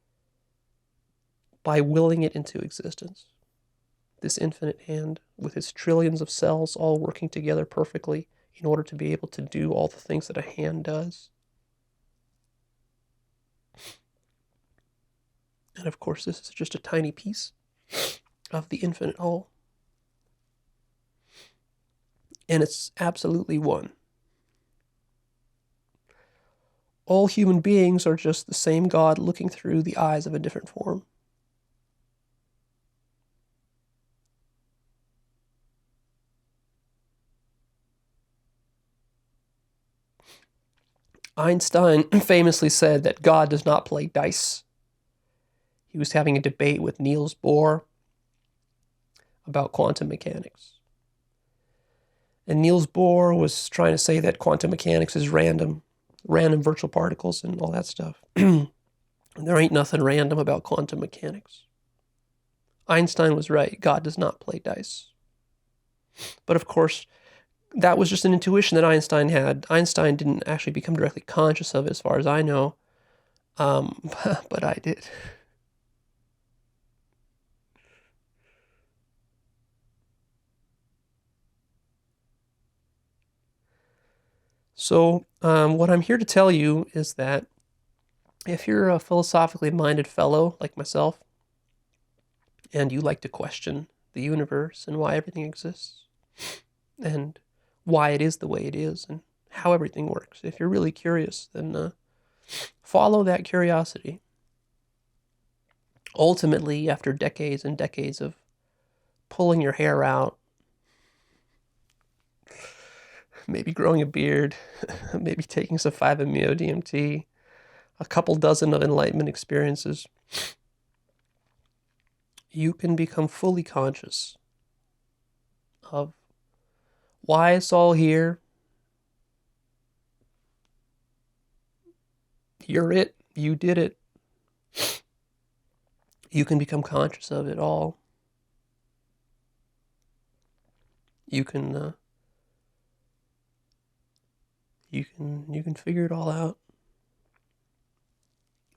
[SPEAKER 1] by willing it into existence. This infinite hand with its trillions of cells all working together perfectly in order to be able to do all the things that a hand does. And of course, this is just a tiny piece of the infinite whole. And it's absolutely one. All human beings are just the same God looking through the eyes of a different form. Einstein famously said that God does not play dice. He was having a debate with Niels Bohr about quantum mechanics. And Niels Bohr was trying to say that quantum mechanics is random virtual particles and all that stuff. There ain't nothing random about quantum mechanics. Einstein was right. God does not play dice. But of course, that was just an intuition that Einstein had. Einstein didn't actually become directly conscious of it, as far as I know. But I did. So, what I'm here to tell you is that if you're a philosophically minded fellow like myself, and you like to question the universe and why everything exists, and why it is the way it is, and how everything works, if you're really curious, then follow that curiosity. Ultimately, after decades and decades of pulling your hair out, maybe growing a beard, maybe taking some 5-MeO-DMT, a couple dozen of enlightenment experiences, you can become fully conscious of why it's all here. You're it. You did it. You can become conscious of it all. You can figure it all out.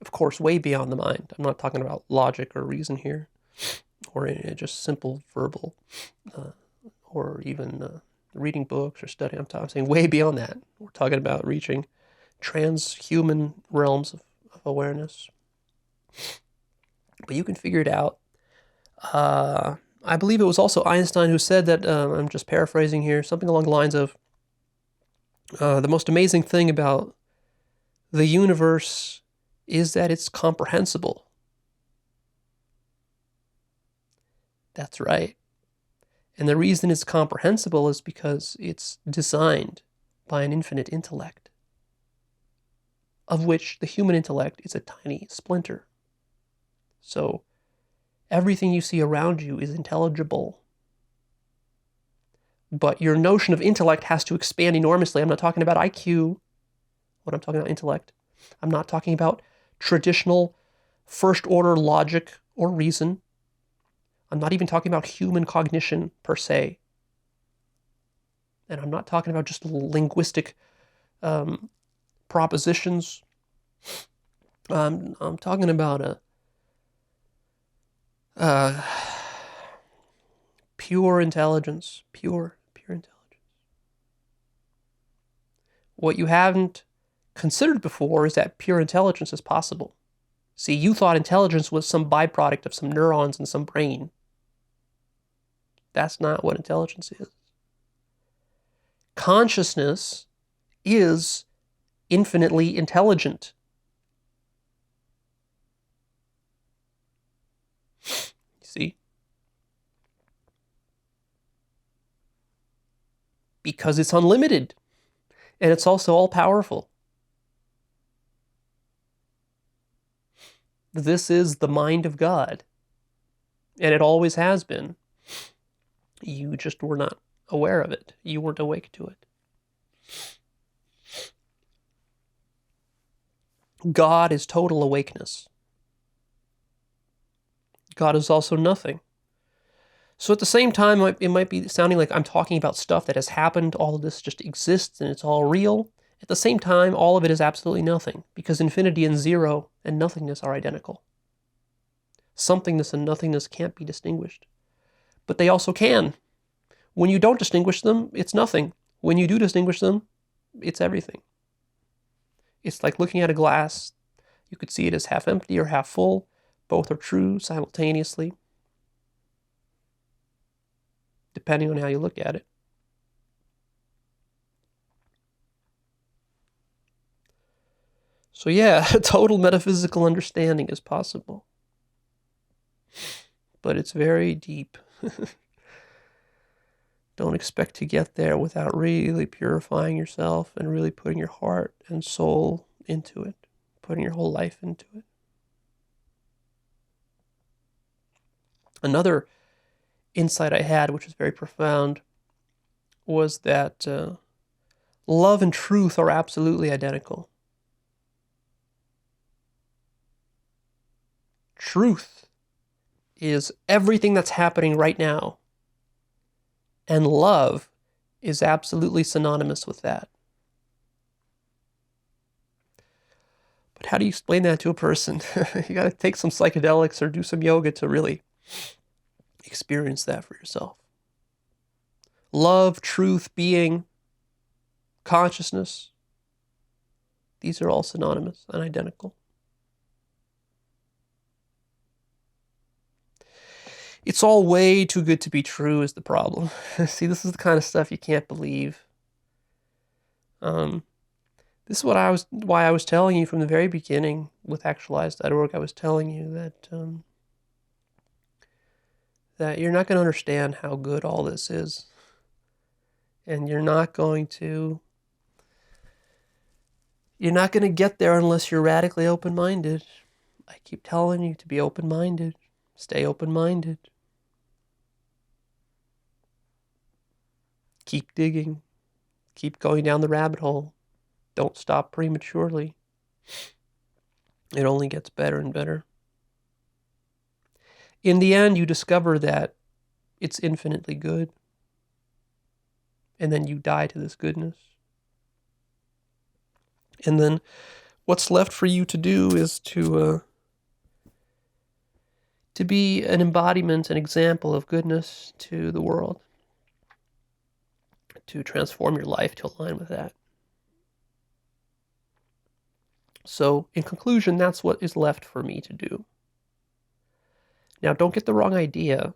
[SPEAKER 1] Of course, way beyond the mind. I'm not talking about logic or reason here, or just simple verbal, or even reading books or studying. I'm saying way beyond that. We're talking about reaching transhuman realms of awareness. But you can figure it out. I believe it was also Einstein who said that, I'm just paraphrasing here, something along the lines of, the most amazing thing about the universe is that it's comprehensible. That's right. And the reason it's comprehensible is because it's designed by an infinite intellect, of which the human intellect is a tiny splinter. So everything you see around you is intelligible. But your notion of intellect has to expand enormously. I'm not talking about IQ when I'm talking about intellect. I'm not talking about traditional first-order logic or reason. I'm not even talking about human cognition per se. And I'm not talking about just linguistic propositions. I'm talking about a pure intelligence. Pure intelligence. What you haven't considered before is that pure intelligence is possible. See, you thought intelligence was some byproduct of some neurons in some brain. That's not what intelligence is. Consciousness is infinitely intelligent. See? Because it's unlimited. And it's also all-powerful. This is the mind of God, and it always has been. You just were not aware of it. You weren't awake to it. God is total awakeness. God is also nothing. So at the same time, it might be sounding like I'm talking about stuff that has happened. All of this just exists and it's all real. At the same time, all of it is absolutely nothing, because infinity and zero and nothingness are identical. Somethingness and nothingness can't be distinguished. But they also can. When you don't distinguish them, it's nothing. When you do distinguish them, it's everything. It's like looking at a glass. You could see it as half empty or half full. Both are true simultaneously, depending on how you look at it. So yeah, total metaphysical understanding is possible. But it's very deep. Don't expect to get there without really purifying yourself and really putting your heart and soul into it, putting your whole life into it. Another insight I had, which was very profound, was that love and truth are absolutely identical. Truth is everything that's happening right now, and love is absolutely synonymous with that. But how do you explain that to a person? You got to take some psychedelics or do some yoga to really experience that for yourself. Love, truth, being, consciousness, these are all synonymous and identical. It's all way too good to be true is the problem. See, this is the kind of stuff you can't believe. This is why I was telling you from the very beginning with Actualized.org. I was telling you that you're not going to understand how good all this is, and you're not going to get there unless you're radically open-minded. I keep telling you to be open-minded. Stay open-minded. Keep digging. Keep going down the rabbit hole. Don't stop prematurely. It only gets better and better. In the end, you discover that it's infinitely good. And then you die to this goodness. And then what's left for you to do is to be an embodiment, an example of goodness to the world. To transform your life to align with that. So, in conclusion, that's what is left for me to do. Now, don't get the wrong idea.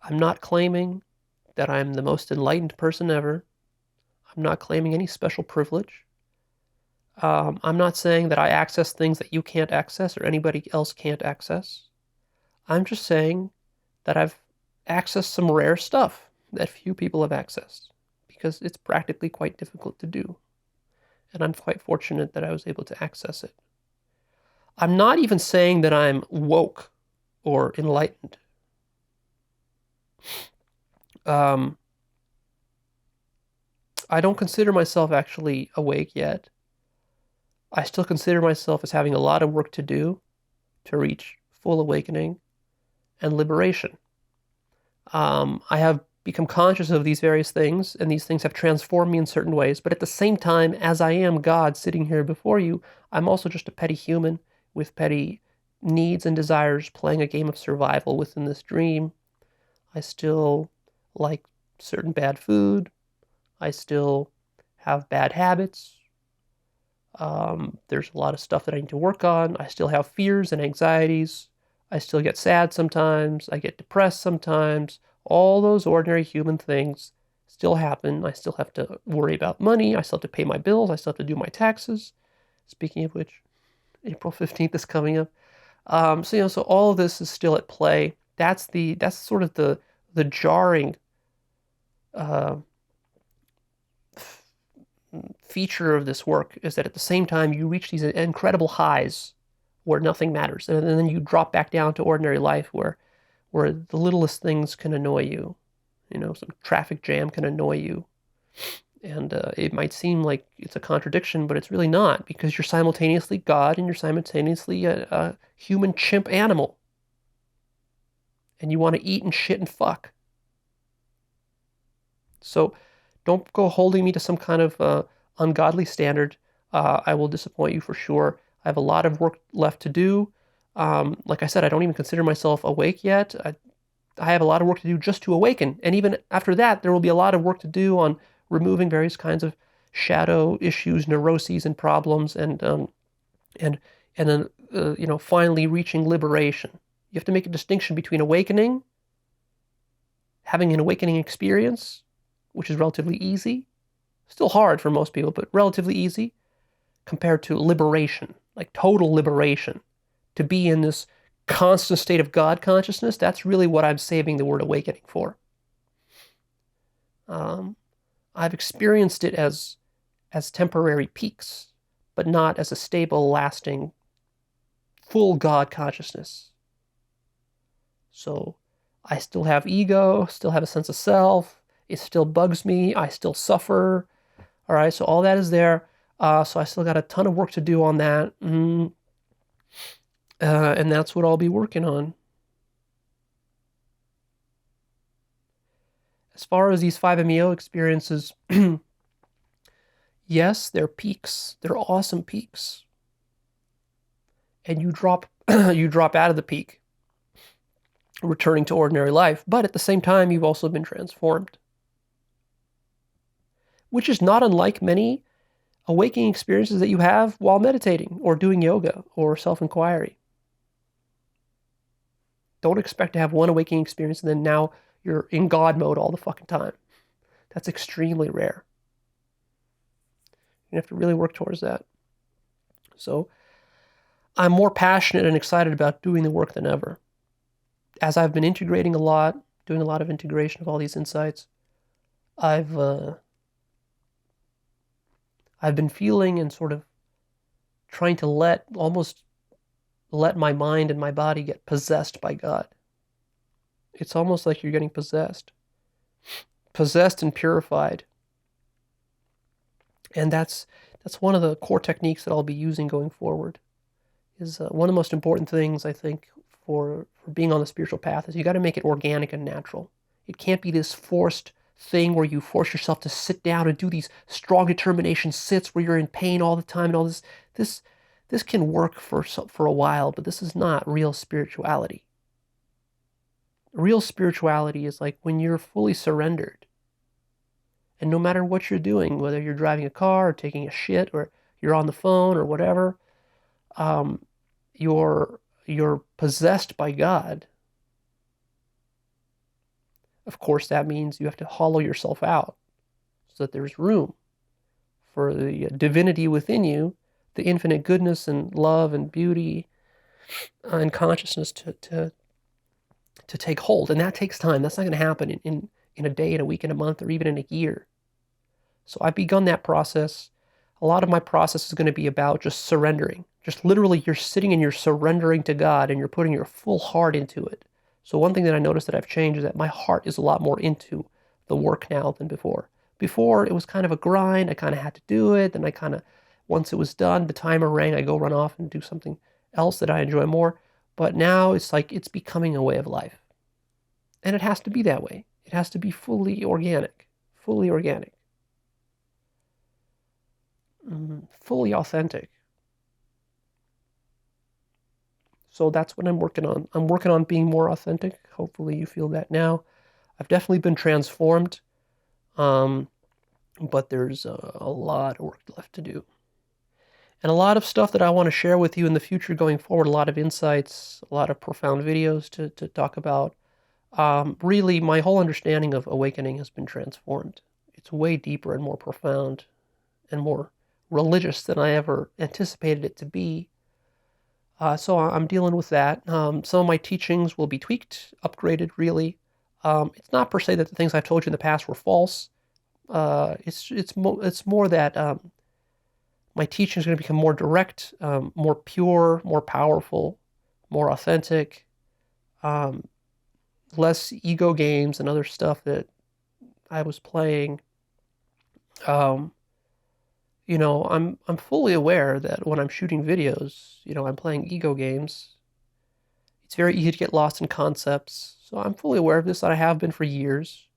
[SPEAKER 1] I'm not claiming that I'm the most enlightened person ever. I'm not claiming any special privilege. I'm not saying that I access things that you can't access or anybody else can't access. I'm just saying that I've accessed some rare stuff that few people have accessed, because it's practically quite difficult to do. And I'm quite fortunate that I was able to access it. I'm not even saying that I'm woke or enlightened. I don't consider myself actually awake yet. I still consider myself as having a lot of work to do to reach full awakening and liberation. I have become conscious of these various things, and these things have transformed me in certain ways. But at the same time, as I am God sitting here before you, I'm also just a petty human with petty needs and desires playing a game of survival within this dream. I still like certain bad food. I still have bad habits. There's a lot of stuff that I need to work on. I still have fears and anxieties. I still get sad sometimes. I get depressed sometimes. All those ordinary human things still happen. I still have to worry about money. I still have to pay my bills. I still have to do my taxes. Speaking of which, April 15th is coming up. So all of this is still at play. That's sort of the jarring feature of this work, is that at the same time you reach these incredible highs where nothing matters. And then you drop back down to ordinary life where the littlest things can annoy you. Some traffic jam can annoy you. And it might seem like it's a contradiction, but it's really not, because you're simultaneously God and you're simultaneously a human chimp animal. And you want to eat and shit and fuck. So don't go holding me to some kind of ungodly standard. I will disappoint you for sure. I have a lot of work left to do. Like I said, I don't even consider myself awake yet. I have a lot of work to do just to awaken. And even after that, there will be a lot of work to do on removing various kinds of shadow issues, neuroses, and problems, and then finally reaching liberation. You have to make a distinction between awakening, having an awakening experience, which is relatively easy, still hard for most people, but relatively easy, compared to liberation, like total liberation. To be in this constant state of God consciousness, that's really what I'm saving the word awakening for. I've experienced it as temporary peaks, but not as a stable, lasting, full God consciousness. So I still have ego, still have a sense of self. It still bugs me. I still suffer. All right, so all that is there. So I still got a ton of work to do on that. And that's what I'll be working on. As far as these 5-MeO experiences, yes, they're peaks. They're awesome peaks. And you drop out of the peak, returning to ordinary life. But at the same time, you've also been transformed. Which is not unlike many awakening experiences that you have while meditating or doing yoga or self-inquiry. Don't expect to have one awakening experience and then now you're in God mode all the fucking time. That's extremely rare. You have to really work towards that. So I'm more passionate and excited about doing the work than ever. As I've been integrating a lot, doing a lot of integration of all these insights, I've been feeling and sort of trying to almost let my mind and my body get possessed by God. It's almost like you're getting possessed and purified. And that's one of the core techniques that I'll be using going forward. Is one of the most important things, I think, for being on the spiritual path is you got to make it organic and natural. It can't be this forced thing where you force yourself to sit down and do these strong determination sits where you're in pain all the time and all this. This can work for a while, but this is not real spirituality. Real spirituality is like when you're fully surrendered. And no matter what you're doing, whether you're driving a car or taking a shit or you're on the phone or whatever, you're possessed by God. Of course, that means you have to hollow yourself out so that there's room for the divinity within you, the infinite goodness and love and beauty and consciousness to take hold. And that takes time. That's not going to happen in a day, in a week, in a month, or even in a year. So I've begun that process. A lot of my process is going to be about just surrendering. Just literally you're sitting and you're surrendering to God and you're putting your full heart into it. So one thing that I noticed that I've changed is that my heart is a lot more into the work now than before. Before, it was kind of a grind. I kind of had to do it. Then once it was done, the timer rang, I go run off and do something else that I enjoy more. But now it's like it's becoming a way of life. And it has to be that way. It has to be fully organic. Fully organic. Fully authentic. So that's what I'm working on. I'm working on being more authentic. Hopefully you feel that now. I've definitely been transformed, but there's a lot of work left to do. And a lot of stuff that I want to share with you in the future going forward, a lot of insights, a lot of profound videos to talk about. Really, my whole understanding of awakening has been transformed. It's way deeper and more profound and more religious than I ever anticipated it to be. So I'm dealing with that. Some of my teachings will be tweaked, upgraded, really. It's not per se that the things I've told you in the past were false. It's more that my teaching is going to become more direct, more pure, more powerful, more authentic, um, less ego games and other stuff that I was playing. Um, I'm fully aware that when I'm shooting videos, I'm playing ego games. It's very easy to get lost in concepts. So I'm fully aware of this, and I have been for years.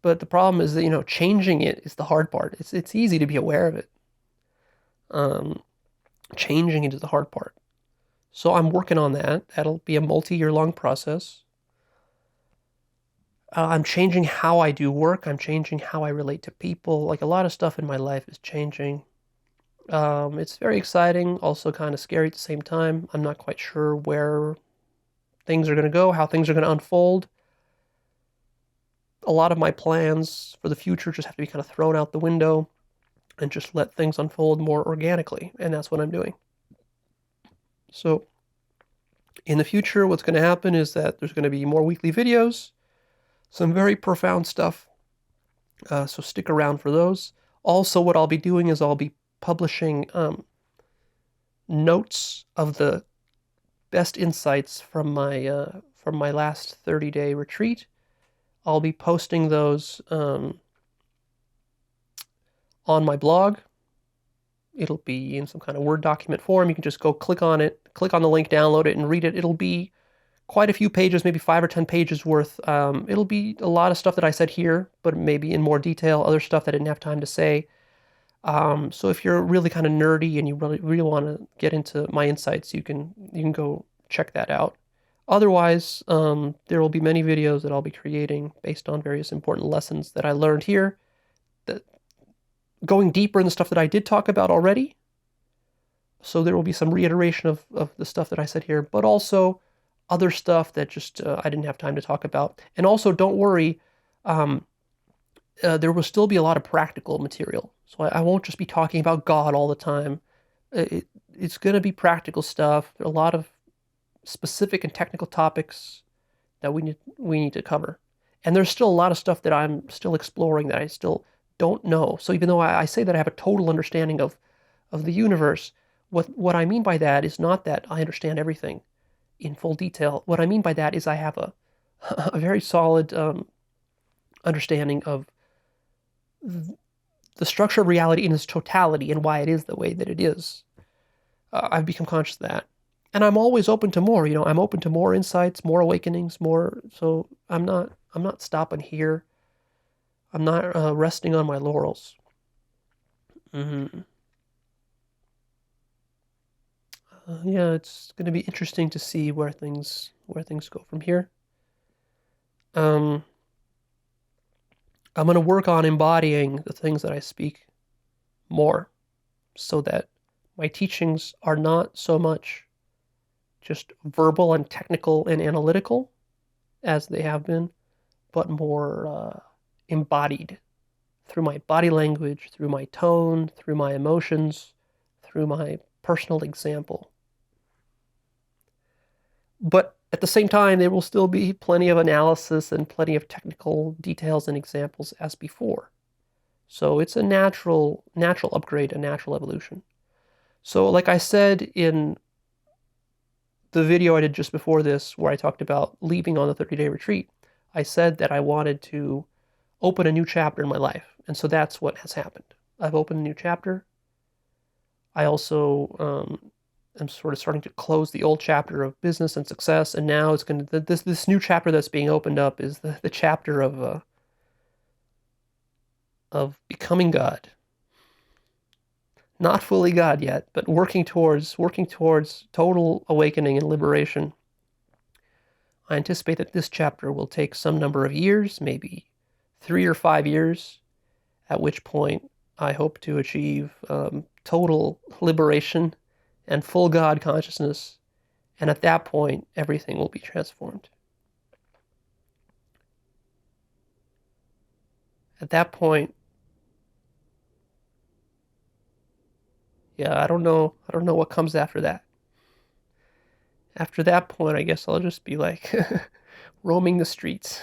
[SPEAKER 1] But the problem is that, changing it is the hard part. It's easy to be aware of it. Um, Changing it is the hard part. So I'm working on that. That'll be a multi-year long process. I'm changing how I do work. I'm changing how I relate to people. Like, a lot of stuff in my life is changing. It's very exciting, also kind of scary at the same time. I'm not quite sure where things are going to go, how things are going to unfold. A lot of my plans for the future just have to be kind of thrown out the window and just let things unfold more organically. And that's what I'm doing. So in the future, what's going to happen is that there's going to be more weekly videos, some very profound stuff. So stick around for those. Also, what I'll be doing is I'll be publishing notes of the best insights from my last 30-day retreat. I'll be posting those on my blog. It'll be in some kind of Word document form. You can just go click on it, click on the link, download it, and read it. It'll be quite a few pages, maybe 5 or 10 pages worth. It'll be a lot of stuff that I said here, but maybe in more detail, other stuff that I didn't have time to say. So if you're really kind of nerdy and you really want to get into my insights, you can go check that out. Otherwise, there will be many videos that I'll be creating based on various important lessons that I learned here, that going deeper in the stuff that I did talk about already. So there will be some reiteration of the stuff that I said here, but also other stuff that just I didn't have time to talk about. And also, don't worry, there will still be a lot of practical material. So I won't just be talking about God all the time. It's going to be practical stuff. There are a lot of specific and technical topics that we need to cover. And there's still a lot of stuff that I'm still exploring that I still don't know. So even though I say that I have a total understanding of the universe, what I mean by that is not that I understand everything in full detail. What I mean by that is I have a very solid understanding of the structure of reality in its totality and why it is the way that it is. I've become conscious of that. And I'm always open to more. I'm open to more insights, more awakenings, more. So I'm not stopping here. I'm not resting on my laurels. Mm-hmm. Yeah, it's going to be interesting to see where things go from here. I'm going to work on embodying the things that I speak more, so that my teachings are not so much just verbal and technical and analytical as they have been, but more embodied through my body language, through my tone, through my emotions, through my personal example. But at the same time, there will still be plenty of analysis and plenty of technical details and examples as before. So it's a natural upgrade, a natural evolution. So like I said in the video I did just before this, where I talked about leaving on the 30-day retreat, I said that I wanted to open a new chapter in my life. And so that's what has happened. I've opened a new chapter. I also am sort of starting to close the old chapter of business and success. And now it's going to, this new chapter that's being opened up is the chapter of becoming God. Not fully God yet, but working towards total awakening and liberation. I anticipate that this chapter will take some number of years, maybe 3 or 5 years, at which point I hope to achieve total liberation and full God consciousness. And at that point, everything will be transformed. At that point, yeah, I don't know what comes after that. After that point, I guess I'll just be like roaming the streets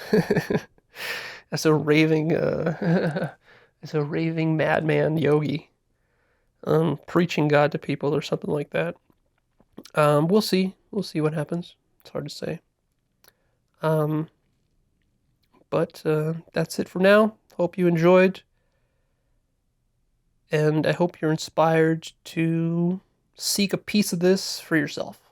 [SPEAKER 1] as a raving madman yogi. preaching God to people or something like that. We'll see. We'll see what happens. It's hard to say. But that's it for now. Hope you enjoyed. And I hope you're inspired to seek a piece of this for yourself.